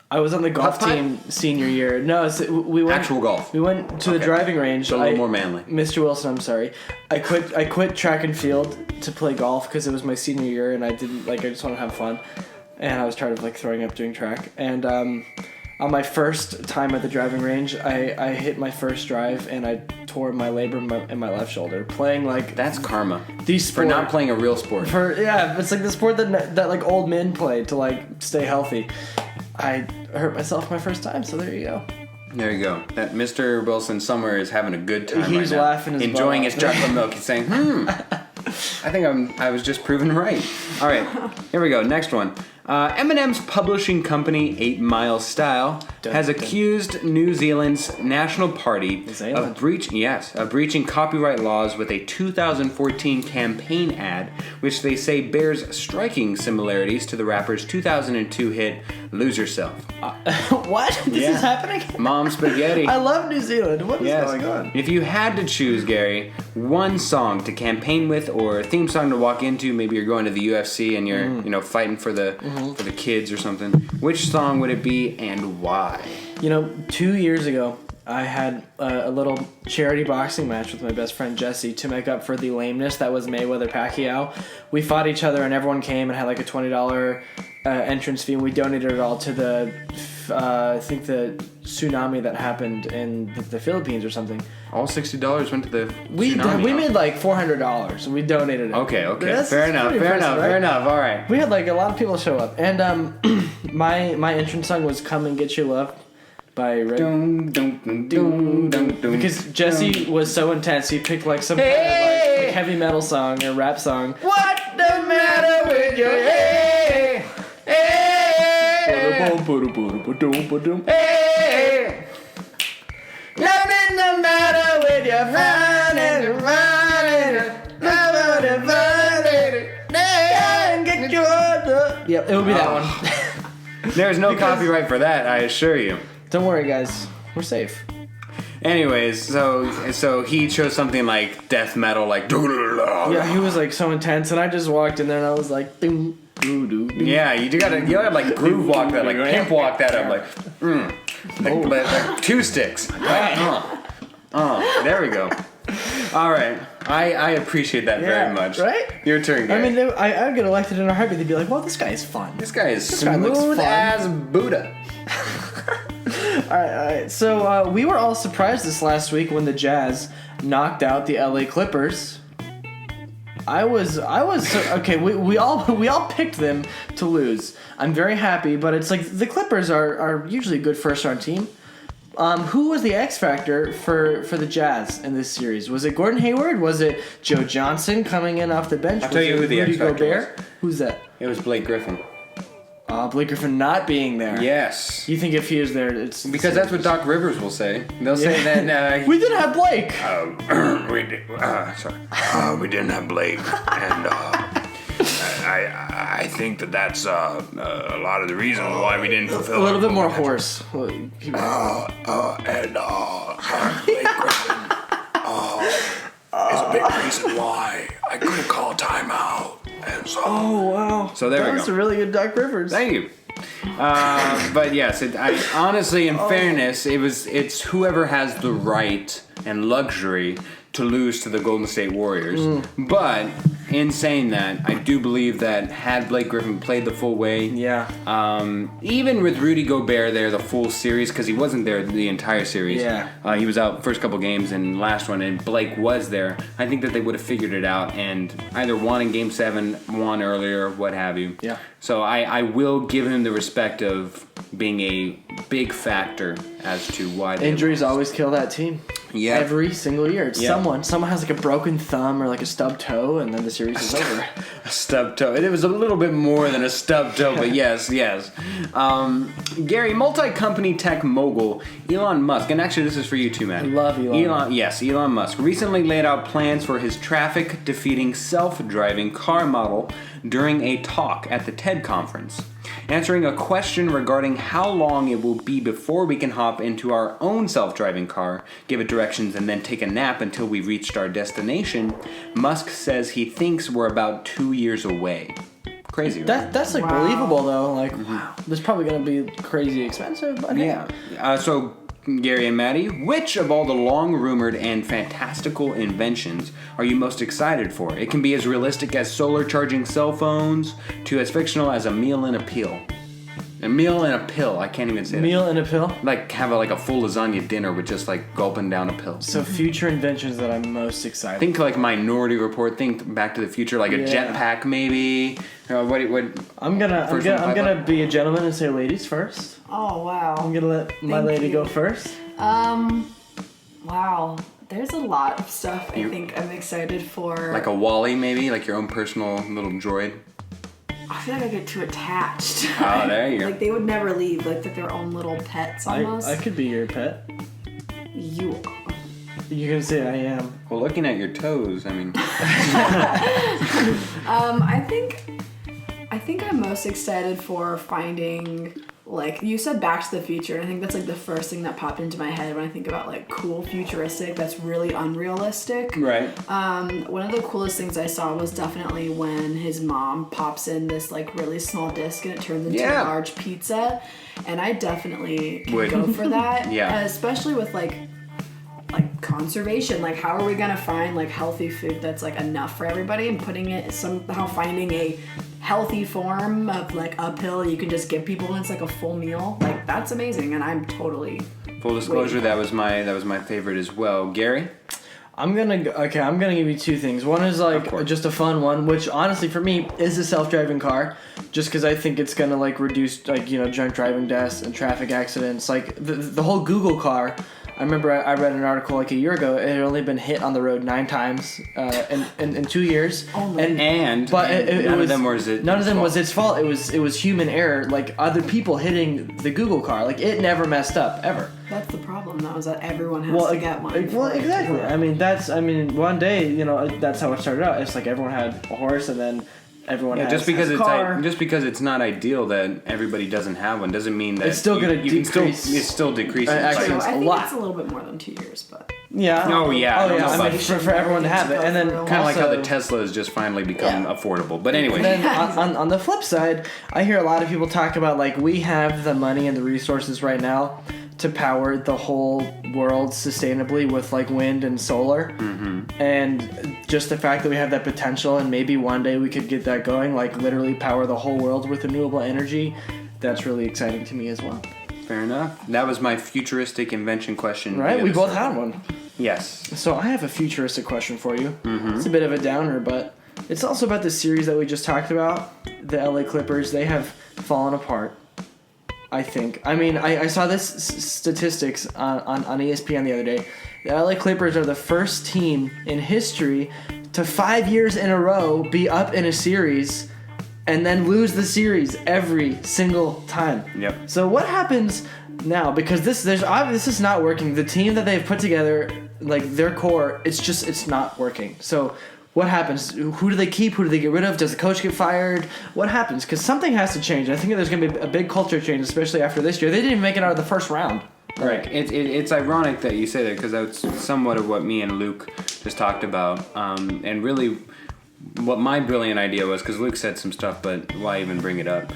I was on the golf team senior year. No, we went actual golf. We went to the driving range. So a little more manly. Mr. Wilson, I'm sorry. I quit track and field to play golf because it was my senior year and I just want to have fun. And I was tired of like throwing up doing track. And on my first time at the driving range, I hit my first drive and I tore my labrum in my left shoulder playing like. That's karma. These for not playing a real sport. It's like the sport that like old men play to like stay healthy. I hurt myself my first time, so there you go. There you go. That Mr. Wilson somewhere is having a good time He's right now. laughing his enjoying butt his chocolate milk. He's saying, I think I was just proven right. All right, here we go. Next one. Eminem's publishing company, 8 Mile Style, has accused New Zealand's National Party of breaching copyright laws with a 2014 campaign ad, which they say bears striking similarities to the rapper's 2002 hit "Lose Yourself." What? This is happening? Mom Spaghetti. I love New Zealand. What is going on? If you had to choose, Gary, one song to campaign with or a theme song to walk into, maybe you're going to the UFC and you're fighting for the kids or something, which song would it be and why? 2 years ago, I had a little charity boxing match with my best friend Jesse to make up for the lameness that was Mayweather-Pacquiao. We fought each other and everyone came and had like a $20 entrance fee, and we donated it all to the, I think the tsunami that happened in the Philippines or something. All $60 went to the We made like $400 and we donated it. Okay. Fair enough. All right. We had like a lot of people show up, and my entrance song was "Come and Get Your Love" by Red. Because Jesse was so intense, he picked like some kind of like heavy metal song or rap song. What the matter with your hey? Hey. Nothing the matter with your Yep, it would be that one. There's no copyright for that, I assure you. Don't worry, guys. We're safe. Anyways, so he chose something like death metal, like yeah, he was like so intense, and I just walked in there and I was like, doo, doo, doo, doo. Yeah, you gotta like groove walk that, like pimp walk that up, like 2 sticks. There we go. All right, I appreciate that very much. Right? Your turn, Gary. I mean, I'd get elected in a heartbeat. They'd be like, "Well, this guy is fun. This guy is guy looks smooth fun." as Buddha. All right. So we were all surprised this last week when the Jazz knocked out the LA Clippers. I was okay. We all picked them to lose. I'm very happy, but it's like the Clippers are usually a good first round team. Who was the X factor for the Jazz in this series? Was it Gordon Hayward? Was it Joe Johnson coming in off the bench? I'll tell you who the X factor was. Who's that? It was Blake Griffin. Blake Griffin not being there. Yes. You think if he was there, it's because that's what Doc Rivers will say. They'll say that we didn't have Blake. We didn't have Blake, and I think that's a lot of the reason why we didn't fulfill. A little bit more hoarse. Blake Griffin is a big reason why I couldn't call timeout. And so, oh wow! So there we go. That's a really good Doc Rivers. Thank you. But yes, honestly, in fairness, it's whoever has the right and luxury to lose to the Golden State Warriors. But in saying that, I do believe that had Blake Griffin played the full way, even with Rudy Gobert there the full series, because he wasn't there the entire series. He was out first couple games and last one, and Blake was there. I think that they would have figured it out and either won in Game 7, won earlier, what have you. Yeah. So I will give him the respect of being a big factor as to why injuries always kill that team. Yeah. Every single year. It's someone has like a broken thumb or like a stubbed toe, and then the series is over. A stubbed toe. It was a little bit more than a stubbed toe, but yes. Gary, multi-company tech mogul Elon Musk, and actually this is for you too, man. I love Elon. Elon Musk recently laid out plans for his traffic-defeating self-driving car model during a talk at the TED conference. Answering a question regarding how long it will be before we can hop into our own self-driving car, give it directions, and then take a nap until we reached our destination, Musk says he thinks we're about 2 years away. Crazy, right? That's like believable though. Like, wow, this is probably gonna be crazy expensive. But So, Gary and Maddie, which of all the long-rumored and fantastical inventions are you most excited for? It can be as realistic as solar charging cell phones to as fictional as a meal and a pill. A meal and a pill. I can't even say meal and a pill? Like have a full lasagna dinner with just like gulping down a pill. So future inventions that I'm most excited Think like Minority Report. Think Back to the Future, like a jetpack maybe. What? I'm gonna be a gentleman and say ladies first. Oh wow! I'm gonna let my lady go first. Wow. There's a lot of stuff I think I'm excited for. Like a Wall-E maybe, like your own personal little droid. I feel like I get too attached. Oh, there you go. Like they would never leave. Like they're their own little pets almost. I could be your pet. You. You can say I am. Well, looking at your toes, I mean. I think I'm most excited for finding like you said Back to the Future, and I think that's like the first thing that popped into my head when I think about like cool futuristic that's really unrealistic. Right. One of the coolest things I saw was definitely when his mom pops in this like really small disc and it turns into a large pizza, and I definitely can go for that. Yeah. Especially with like conservation, like how are we gonna find like healthy food that's like enough for everybody, and somehow finding a healthy form of like uphill you can just give people and it's like a full meal. Like that's amazing, and I'm totally Full disclosure, that was my favorite as well. Gary? I'm gonna give you two things. One is like just a fun one, which honestly for me is a self-driving car, just because I think it's gonna like reduce like drunk driving deaths and traffic accidents. Like the whole Google car. I remember I read an article like a year ago. It had only been hit on the road 9 times in 2 years. Only. None of them was its fault. It was human error. Like other people hitting the Google car. Like it never messed up ever. That's the problem though, is that everyone has to get one. Well, exactly. One day that's how it started out. It's like everyone had a horse, and then everyone has just because a car. just because it's not ideal that everybody doesn't have one doesn't mean that it's still going to decrease. It's still decreasing. I think it's a little bit more than 2 years, but yeah. Oh yeah. I mean, for everyone to have it, and then kind of like how the Tesla has just finally become affordable. But anyway, then on the flip side, I hear a lot of people talk about like we have the money and the resources right now to power the whole world sustainably with like wind and solar, and just the fact that we have that potential, and maybe one day we could get that going, like literally power the whole world with renewable energy. That's really exciting to me as well. Fair enough. That was my futuristic invention question. Right, we both had one. Yes. So I have a futuristic question for you. It's a bit of a downer, but it's also about the series that we just talked about. The LA Clippers, they have fallen apart, I think. I mean, I saw this statistics on ESPN the other day. The LA Clippers are the first team in history to 5 years in a row be up in a series and then lose the series every single time. Yep. So what happens now? Because this is not working. The team that they've put together, like their core, it's not working. So what happens? Who do they keep? Who do they get rid of? Does the coach get fired? What happens? Because something has to change. I think there's going to be a big culture change, especially after this year. They didn't even make it out of the first round. Right. It's ironic that you say that, because that's somewhat of what me and Luke just talked about. And really, what my brilliant idea was, because Luke said some stuff, but why even bring it up?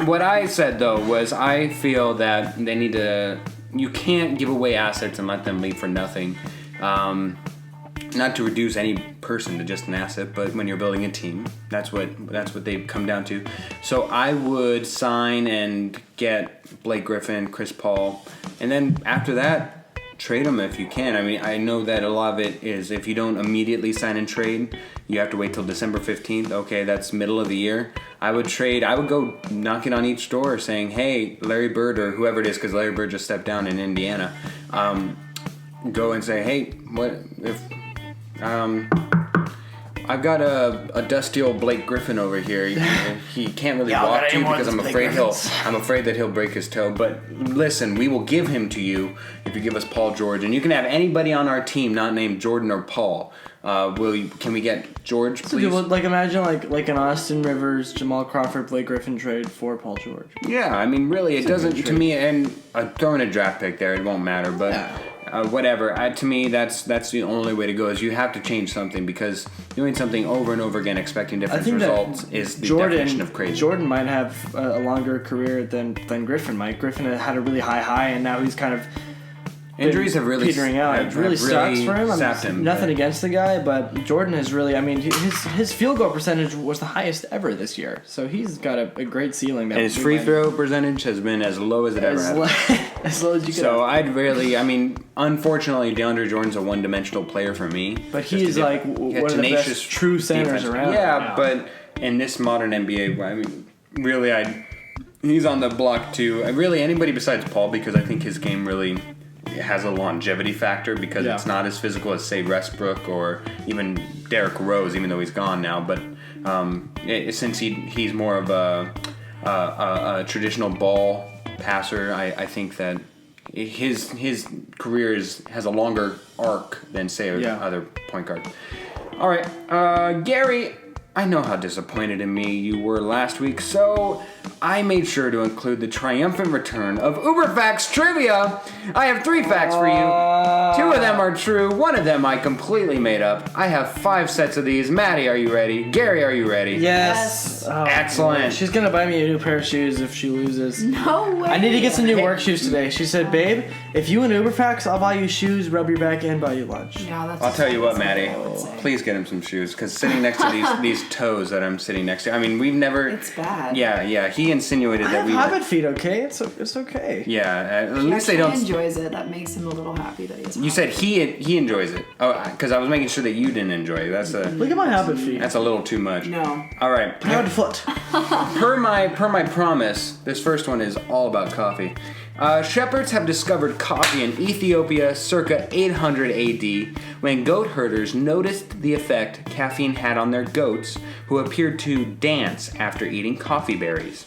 What I said, though, was I feel that they need to... You can't give away assets and let them leave for nothing. Not to reduce any person to just an asset, but when you're building a team, that's what they come down to. So I would sign and get Blake Griffin, Chris Paul, and then after that, trade them if you can. I mean, I know that a lot of it is if you don't immediately sign and trade, you have to wait till December 15th. Okay, that's middle of the year. I would go knocking on each door saying, hey, Larry Bird or whoever it is, because Larry Bird just stepped down in Indiana. Go and say, hey, what if... I've got a dusty old Blake Griffin over here. He can't really walk to you because I'm afraid that he'll break his toe. But listen, we will give him to you if you give us Paul George, and you can have anybody on our team not named Jordan or Paul. Can we get George, please? So like imagine like an Austin Rivers, Jamal Crawford, Blake Griffin trade for Paul George. Yeah, I mean, really, it doesn't to me. And throwing a draft pick there, it won't matter. But. Yeah. Whatever. To me, that's the only way to go. Is you have to change something, because doing something over and over again, expecting different results, is the definition of crazy. Jordan might have a longer career than Griffin might. Griffin had a really high, and now he's kind of injuries have really petering out. It really sucks for him. Sapped him. Nothing against the guy, but Jordan has really. I mean, his field goal percentage was the highest ever this year, so he's got a great ceiling. And his free throw percentage has been as low as it ever has. As low as you could. So unfortunately, DeAndre Jordan's a one-dimensional player for me. But he's like one of the best true centers around. Yeah, but in this modern NBA, I mean, really, he's on the block too. Really, anybody besides Paul, because I think his game really has a longevity factor, because it's not as physical as, say, Westbrook or even Derrick Rose, even though he's gone now. But since he's more of a traditional ball passer, I think that his career has a longer arc than, say, other point guard. All right, Gary, I know how disappointed in me you were last week, so I made sure to include the triumphant return of Uber Facts Trivia. I have 3 facts for you. 2 of them are true, 1 of them I completely made up. I have 5 sets of these. Maddie, are you ready? Gary, are you ready? Yes. Oh, excellent. She's gonna buy me a new pair of shoes if she loses. No way. I need to get some new work shoes today. She said, babe, if you win Uber Facts, I'll buy you shoes, rub your back, and buy you lunch. Yeah, that's I'll tell you what, Maddie. I would say. Please get him some shoes, because sitting next to these toes that I'm sitting next to, I mean, we've never... It's bad. Yeah, he insinuated I that have we... habit feet, okay? It's okay. Yeah, at He least they don't... enjoys it. That makes him a little happy that he's. You said he enjoys it. Oh, because I was making sure that you didn't enjoy it. Look at my habit feet. That's a little too much. No. All right. Habit foot. Per my promise, this first one is all about coffee. Shepherds have discovered coffee in Ethiopia circa 800 AD when goat herders noticed the effect caffeine had on their goats, who appeared to dance after eating coffee berries.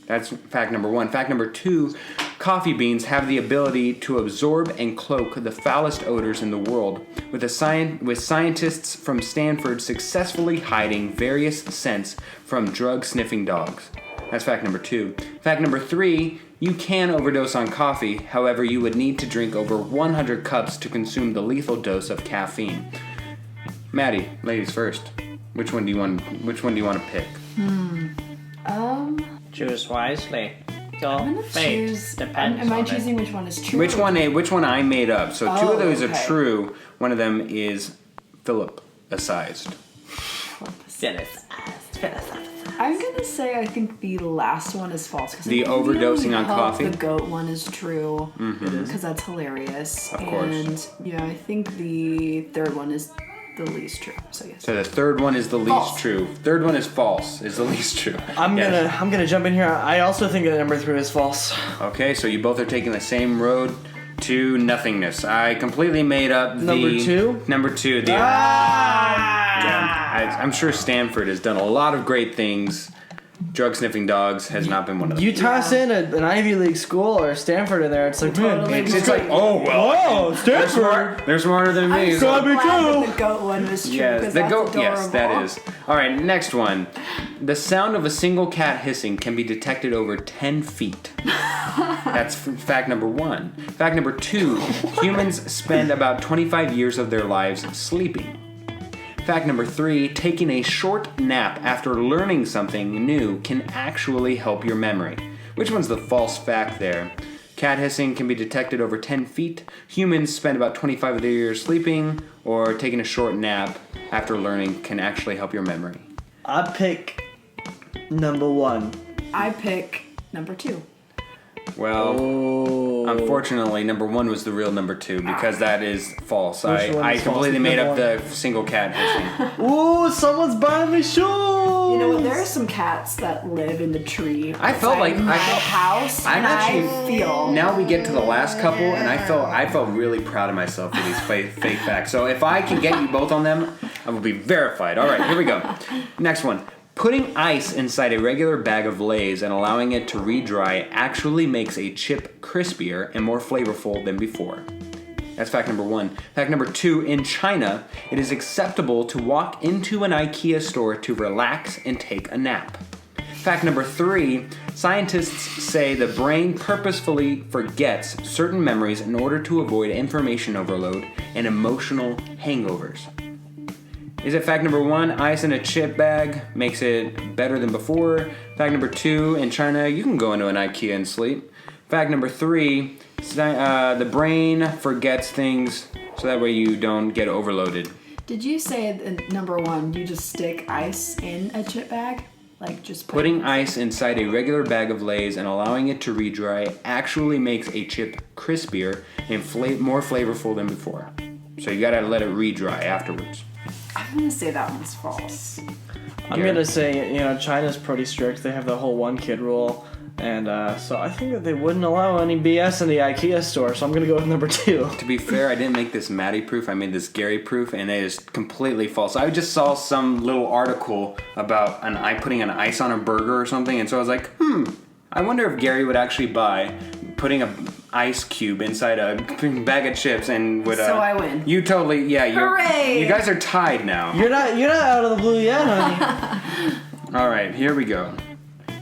That's fact number 1. Fact number 2, coffee beans have the ability to absorb and cloak the foulest odors in the world, with scientists from Stanford successfully hiding various scents from drug-sniffing dogs. That's fact number 2. Fact number 3, you can overdose on coffee, however you would need to drink over 100 cups to consume the lethal dose of caffeine. Maddie, ladies first. Which one do you want to pick? Choose wisely. Your I'm gonna fate choose. depends Am I on choosing it. which one is true? Which one I made up. So 2 of those are okay. true. One of them is Philip-acized. I'm gonna say I think the last one is false. 'Cause I The think overdosing on hope coffee? The goat one is true because that's hilarious. Of course. And yeah, I think the third one is the least true. So yes. So the third one is the least False. true. Third one is false. Is the least true. I'm Yeah. gonna jump in here. I also think that number 3 is false. Okay, so you both are taking the same road to nothingness. I completely made up the Number 2? Number 2. I'm sure Stanford has done a lot of great things. Drug sniffing dogs has not been one of them. You toss in an Ivy League school or Stanford in there, it's like, Totally. man, It's like, oh well, whoa, Stanford. they're smarter than me. I'm so- so Gotta be glad true. that the goat one was true. Yes, because the that's goat. adorable. Yes, that is. All right, next one. The sound of a single cat hissing can be detected over 10 feet. That's fact number 1. Fact number 2. Humans spend about 25 years of their lives sleeping. Fact number 3. Taking a short nap after learning something new can actually help your memory. Which one's the false fact there? Cat hissing can be detected over 10 feet. Humans spend about 25 of their years sleeping, or taking a short nap after learning can actually help your memory. I pick number 1. I pick number 2. Well, Oh. unfortunately, number 1 was the real number 2 because that is false. Which one I is completely false? made up Number the single cat hissing. Ooh, someone's buying me shoes. You know what? There are some cats that live in the tree. I felt like- outside my I felt- house. I'm and actually- I feel. Now we get to the last couple, and I felt really proud of myself for these fake facts. So if I can get you both on them, I will be verified. All right, here we go. Next one. Putting ice inside a regular bag of Lay's and allowing it to re-dry actually makes a chip crispier and more flavorful than before. That's fact number 1. Fact number 2, in China, it is acceptable to walk into an IKEA store to relax and take a nap. Fact number 3, scientists say the brain purposefully forgets certain memories in order to avoid information overload and emotional hangovers. Is it fact number 1, ice in a chip bag makes it better than before? Fact number 2, in China, you can go into an IKEA and sleep. Fact number 3, the brain forgets things so that way you don't get overloaded. Did you say that number 1, you just stick ice in a chip bag? Like just Putting ice inside a regular bag of Lay's and allowing it to re-dry actually makes a chip crispier and more flavorful than before. So you gotta let it re-dry afterwards. I'm gonna say that one's false. I'm gonna say, China's pretty strict. They have the whole 1 kid rule. And so I think that they wouldn't allow any BS in the IKEA store, so I'm going to go with number 2. To be fair, I didn't make this Maddie proof, I made this Gary proof, and it is completely false. I just saw some little article about putting an ice on a burger or something, and so I was like, I wonder if Gary would actually buy putting ice cube inside a bag of chips and would. So I win. You totally, yeah. Hooray! You guys are tied now. You're not out of the blue yet, honey. All right, here we go.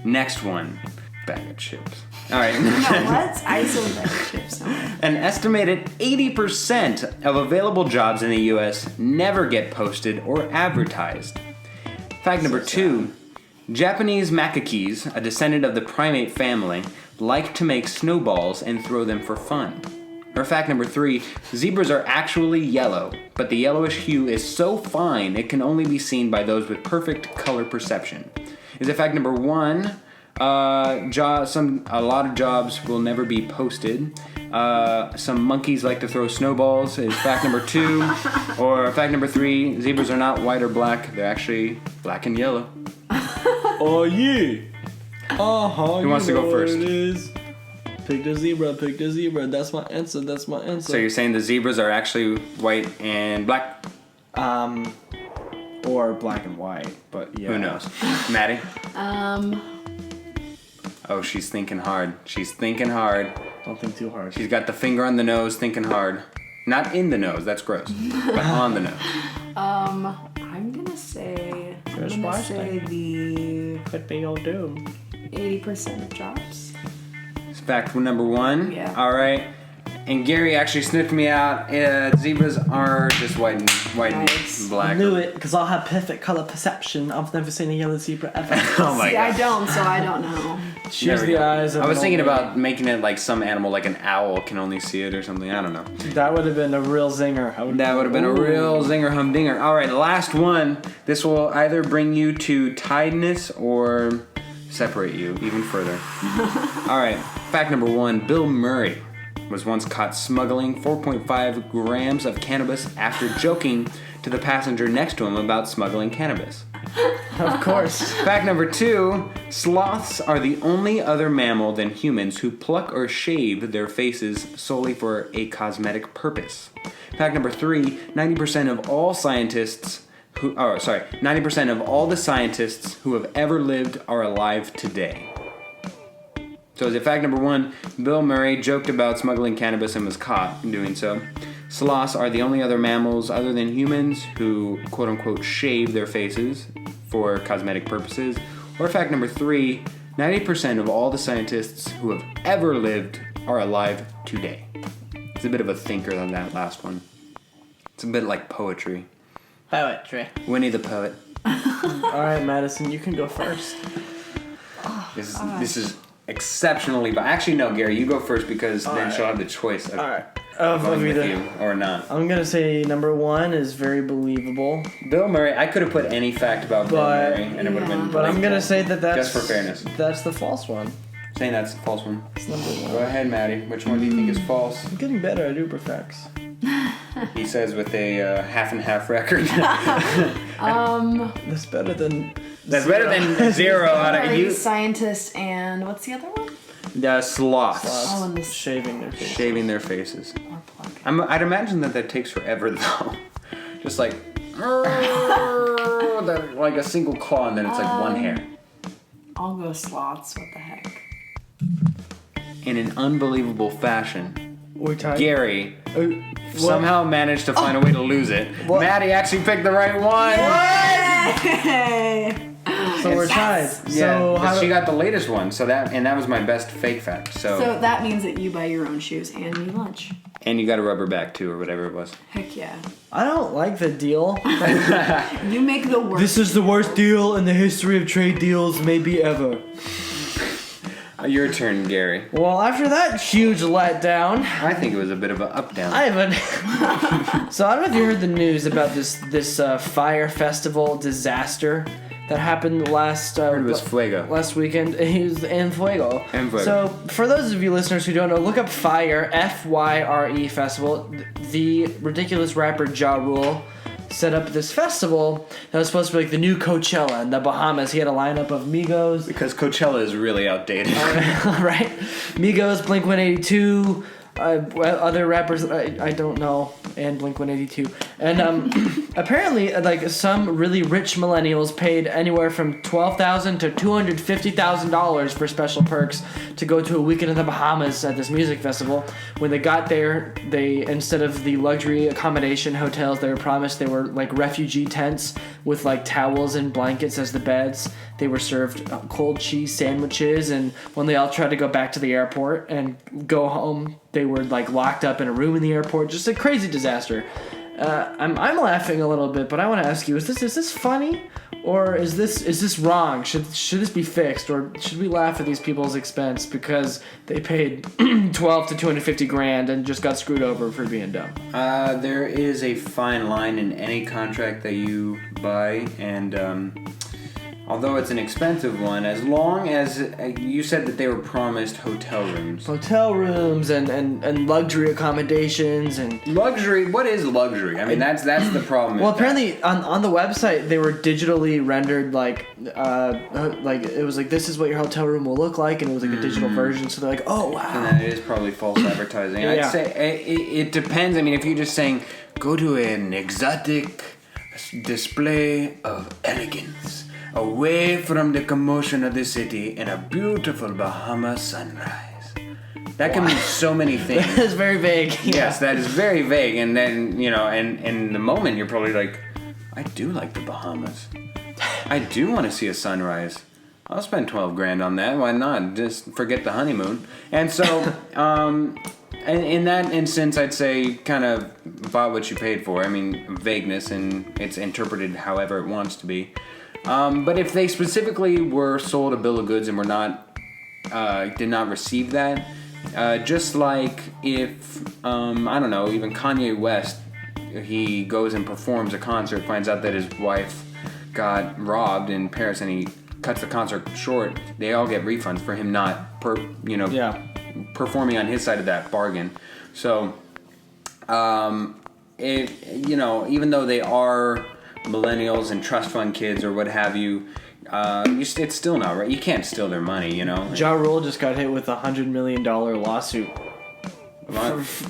Next one, bag of chips. All right. No, what? Ice and bag of chips. No. An estimated 80% of available jobs in the U.S. never get posted or advertised. Fact number 2. Japanese macacos, a descendant of the primate family, like to make snowballs and throw them for fun. Or fact number 3, zebras are actually yellow, but the yellowish hue is so fine it can only be seen by those with perfect color perception. Is it fact number 1? A lot of jobs will never be posted. Some monkeys like to throw snowballs is fact number 2. Or fact number 3, zebras are not white or black, they're actually black and yellow. Oh yeah. Who wants to go first? It is. Pick the zebra. That's my answer. So you're saying the zebras are actually white and black? Or black and white, but yeah. Who knows? Maddie? Um, Oh, she's thinking hard. Don't think too hard. She's got the finger on the nose, thinking hard. Not in the nose, that's gross. But on the nose. I'm gonna say the Could be your doom. 80% of jobs. It's fact number 1. Yeah. All right. And Gary actually sniffed me out. Zebras are just white Nice. and black. Knew it, because I have perfect color perception. I've never seen a yellow zebra ever. Oh my See, god. I don't, so I don't know. She's There we the go. eyes of I was an thinking old about making it like some animal, like an owl can only see it or something. I don't know. lady. That would have been a real zinger. That would have been a real zinger humdinger. All right, last one. This will either bring you to tiredness or separate you even further. All right, fact number 1. Bill Murray was once caught smuggling 4.5 grams of cannabis after joking to the passenger next to him about smuggling cannabis. Of course. Fact number 2, sloths are the only other mammal than humans who pluck or shave their faces solely for a cosmetic purpose. Fact number 3, 90% of all scientists 90% of all the scientists who have ever lived are alive today. So is it fact number 1, Bill Murray joked about smuggling cannabis and was caught in doing so. Sloths are the only other mammals other than humans who quote-unquote shave their faces for cosmetic purposes. Or fact number 3, 90% of all the scientists who have ever lived are alive today. It's a bit of a thinker on that last one. It's a bit like poetry. Poetry. Winnie the Poet. Alright, Madison, you can go first. This is exceptionally... Actually, no, Gary, you go first because then she'll have the choice of going with you or not. I'm gonna say number 1 is very believable. Bill Murray, I could have put any fact about Bill Murray and it would have been... But I'm gonna say that's... Just for fairness. That's the false one. Saying that's a false one. It's number 1. Go ahead, Maddie. Which one do you think is false? I'm getting better at Uber facts. He says with a half and half record. That's better than... That's better than 0 out of Sorry, you. scientist and what's the other one? The sloths. Oh, and this Shaving their face. Shaving their faces. or pluck. I'd imagine that takes forever though. Just like... like a single claw and then it's like one hair. I'll go sloths. What the heck? In an unbelievable fashion, We're tied. Gary What? somehow managed to find a way to lose it. What? Maddie actually picked the right one. Hey! So we're tied. Yeah, So but how she got the latest one, so that was my best fake fact. So that means that you buy your own shoes and me lunch. And you got a rubber back too, or whatever it was. Heck yeah. I don't like the deal. You make the worst. This is the worst deal in the history of trade deals, maybe ever. Your turn, Gary. Well, after that huge letdown, I think it was a bit of an up down. I haven't. So I don't know if you heard the news about this fire festival disaster that happened last it was Fuego. last weekend. It was in Fuego. En Fuego. So for those of you listeners who don't know, look up Fire FYRE festival. The ridiculous rapper Ja Rule set up this festival that was supposed to be like the new Coachella in the Bahamas. He had a lineup of Migos. Because Coachella is really outdated. Right? Migos, Blink-182, other rappers I don't know. and Blink-182. And apparently, like, some really rich millennials paid anywhere from $12,000 to $250,000 for special perks to go to a weekend in the Bahamas at this music festival. When they got there, they, instead of the luxury accommodation hotels they were promised, they were like refugee tents with like towels and blankets as the beds. They were served cold cheese sandwiches, and when they all tried to go back to the airport and go home, they were like locked up in a room in the airport. Just a crazy disaster. I'm laughing a little bit, but I want to ask you: is this funny, or is this wrong? Should this be fixed, or should we laugh at these people's expense because they paid 12 to 250 grand and just got screwed over for being dumb? There is a fine line in any contract that you buy, and although it's an expensive one, as long as you said that they were promised hotel rooms. Hotel rooms and luxury accommodations and Luxury? What is luxury? I mean, that's the problem. well, apparently on the website they were digitally rendered like it was like, this is what your hotel room will look like, and it was like a digital version. So they're like, oh wow. And then it is probably false advertising. Yeah. I'd say it depends. I mean, if you're just saying go to an exotic display of elegance, away from the commotion of the city in a beautiful Bahama sunrise. That can mean so many things. That is very vague. Yes, that is very vague. And then, and in the moment you're probably like, I do like the Bahamas. I do want to see a sunrise. I'll spend 12 grand on that. Why not? Just forget the honeymoon. And so, in that instance, I'd say kind of bought what you paid for. I mean, vagueness, and it's interpreted however it wants to be. But if they specifically were sold a bill of goods and were not, did not receive that, just like if, I don't know, even Kanye West, he goes and performs a concert, finds out that his wife got robbed in Paris, and he cuts the concert short, they all get refunds for him not, performing on his side of that bargain. So, even though they are millennials and trust fund kids or what have you, it's still not right. You can't steal their money, Ja Rule just got hit with $100 million lawsuit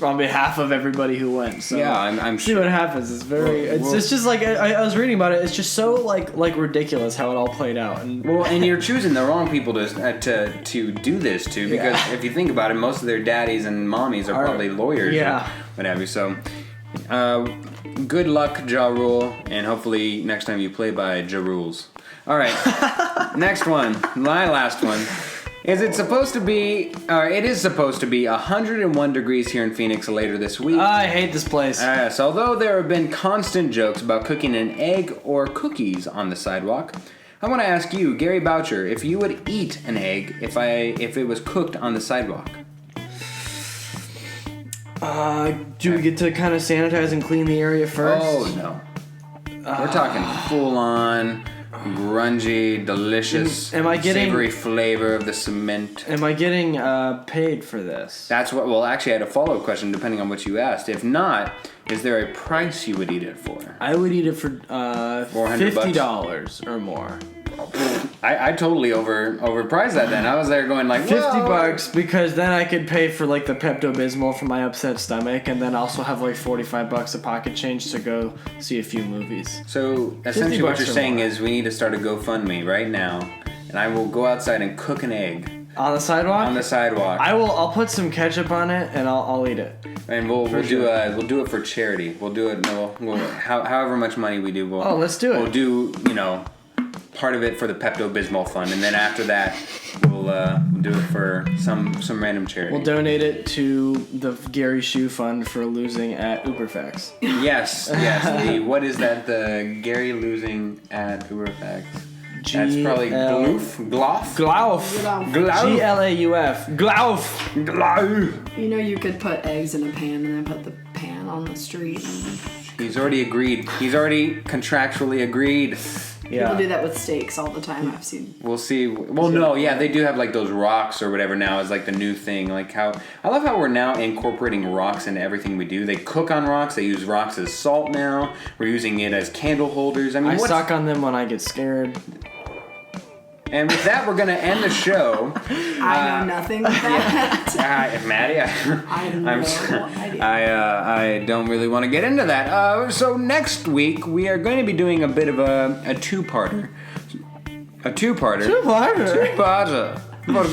on behalf of everybody who went. So yeah, I'm see what happens. It's very. It's just like I was reading about it. It's just so like ridiculous how it all played out. And you're choosing the wrong people to do this to, because if you think about it, most of their daddies and mommies are probably lawyers. Yeah. Or what have you. So. Good luck, Ja Rule, and hopefully next time you play by Ja Rules. All right, next one, my last one. It is supposed to be 101 degrees here in Phoenix later this week. I hate this place. Yes, although there have been constant jokes about cooking an egg or cookies on the sidewalk, I want to ask you, Gary Boucher, if you would eat an egg if it was cooked on the sidewalk. Do we get to kind of sanitize and clean the area first? Oh, no. We're talking full-on, grungy, delicious, savory flavor of the cement. Am I getting paid for this? That's what... Well, actually, I had a follow-up question depending on what you asked. If not, is there a price you would eat it for? I would eat it for $50 or more. I totally overpriced that then. I was there going like, $50 because then I could pay for like the Pepto-Bismol for my upset stomach, and then also have like $45 of pocket change to go see a few movies. So essentially what you're saying is we need to start a GoFundMe right now, and I will go outside and cook an egg. On the sidewalk? On the sidewalk. I'll put some ketchup on it and I'll eat it. And we'll do it for charity. We'll do it. However much money we do. Let's do it. We'll do part of it for the Pepto-Bismol fund, and then after that we'll do it for some random charity. We'll donate it to the Gary Shoe Fund for losing at Uberfax. Yes. What is that? The Gary losing at Uberfax. That's probably Glouf. Glauf. Glauf. You could put eggs in a pan and then put the pan on the street. He's already agreed. He's already contractually agreed. Yeah. People do that with steaks all the time. I've seen. We'll see. Well, no, yeah, they do have like those rocks or whatever now is like the new thing. Like how I love how we're now incorporating rocks into everything we do. They cook on rocks. They use rocks as salt now. We're using it as candle holders. I mean, I suck on them when I get scared. And with that, we're going to end the show. I know nothing of that. Maddie, I have no idea. I don't really want to get into that. So next week, we are going to be doing a bit of a two-parter. A two-parter. Two-parter. For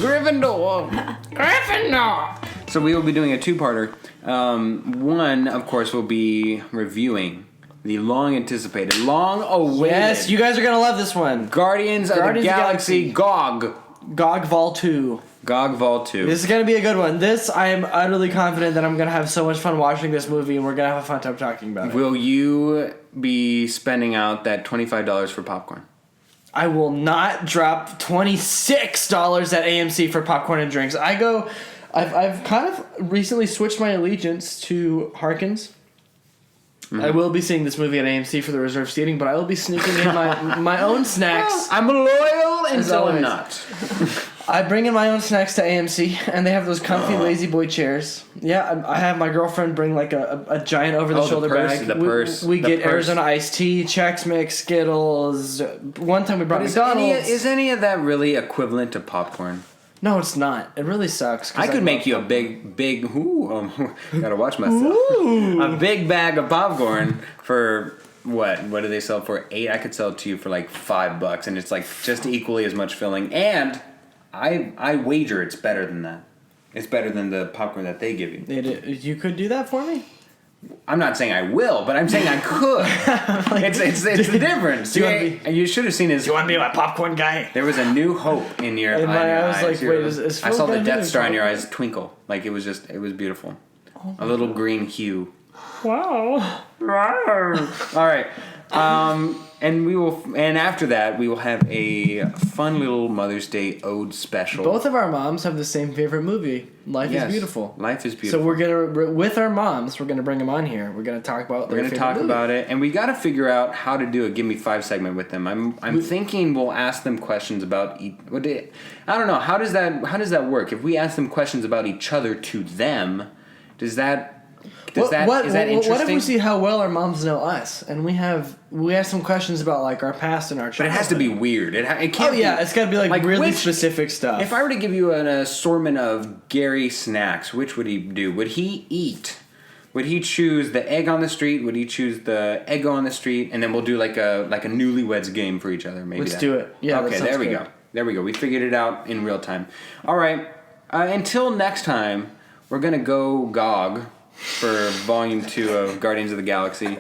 Gryffindor. So we will be doing a two-parter. One, of course, will be reviewing the long-anticipated, long-awaited... Yes, you guys are going to love this one. Guardians of the Galaxy GOG. GOG Vol 2. GOG Vol 2. This is going to be a good one. I am utterly confident that I'm going to have so much fun watching this movie, and we're going to have a fun time talking about it. Will you be spending out that $25 for popcorn? I will not drop $26 at AMC for popcorn and drinks. I've kind of recently switched my allegiance to Harkins. Mm-hmm. I will be seeing this movie at AMC for the reserved seating, but I will be sneaking in my own snacks. I'm loyal until I'm not. I bring in my own snacks to AMC, and they have those comfy lazy boy chairs. Yeah, I have my girlfriend bring like a giant over-the-shoulder bag. We get Arizona iced tea, Chex Mix, Skittles. One time we brought McDonald's. Is any of that really equivalent to popcorn? No, it's not. It really sucks. I could make you a big, gotta watch myself. A big bag of popcorn for what? What do they sell for? $8? I could sell it to you for like $5, and it's like just equally as much filling. And I wager it's better than that. It's better than the popcorn that they give you. You could do that for me? I'm not saying I will, but I'm saying I could. It's the difference. You should have seen his... Do you want to be my popcorn guy? There was a new hope in your eyes. I was like, wait, is I saw the Death Star in your eyes twinkle. Like, it was beautiful. A little green hue. Wow. All right. And after that, we will have a fun little Mother's Day ode special. Both of our moms have the same favorite movie, Life is Beautiful. Life is Beautiful. So we're gonna, with our moms, we're gonna bring them on here. We're gonna talk about. We're gonna talk about it, and we got to figure out how to do a Give Me 5 segment with them. I'm thinking we'll ask them questions about. I don't know. How does that work? If we ask them questions about each other to them, is that interesting? What if we see how well our moms know us, and we ask some questions about like our past and our childhood? But it has to be weird. It can't. It's got to be like really specific stuff. If I were to give you an assortment of Gary snacks, which would he do? Would he eat? Would he choose the egg on the street? Would he choose the Eggo on the street? And then we'll do like a newlyweds game for each other. Maybe let's do it. Yeah. Okay. There we go. There we go. We figured it out in real time. All right. Until next time, we're gonna go GOG for Volume 2 of Guardians of the Galaxy,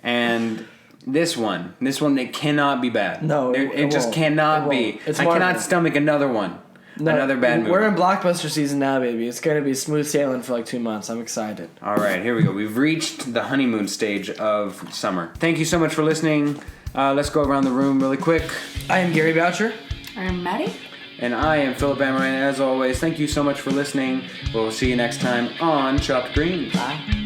and this one, it cannot be bad. No, it just cannot be. I cannot stomach another one. No, another bad movie. We're in blockbuster season now, baby. It's gonna be smooth sailing for like 2 months. I'm excited. All right, here we go. We've reached the honeymoon stage of summer. Thank you so much for listening. Let's go around the room really quick. I am Gary Boucher. I am Maddie. And I am Philip Amerine. As always, thank you so much for listening. We'll see you next time on Chopped Green. Bye.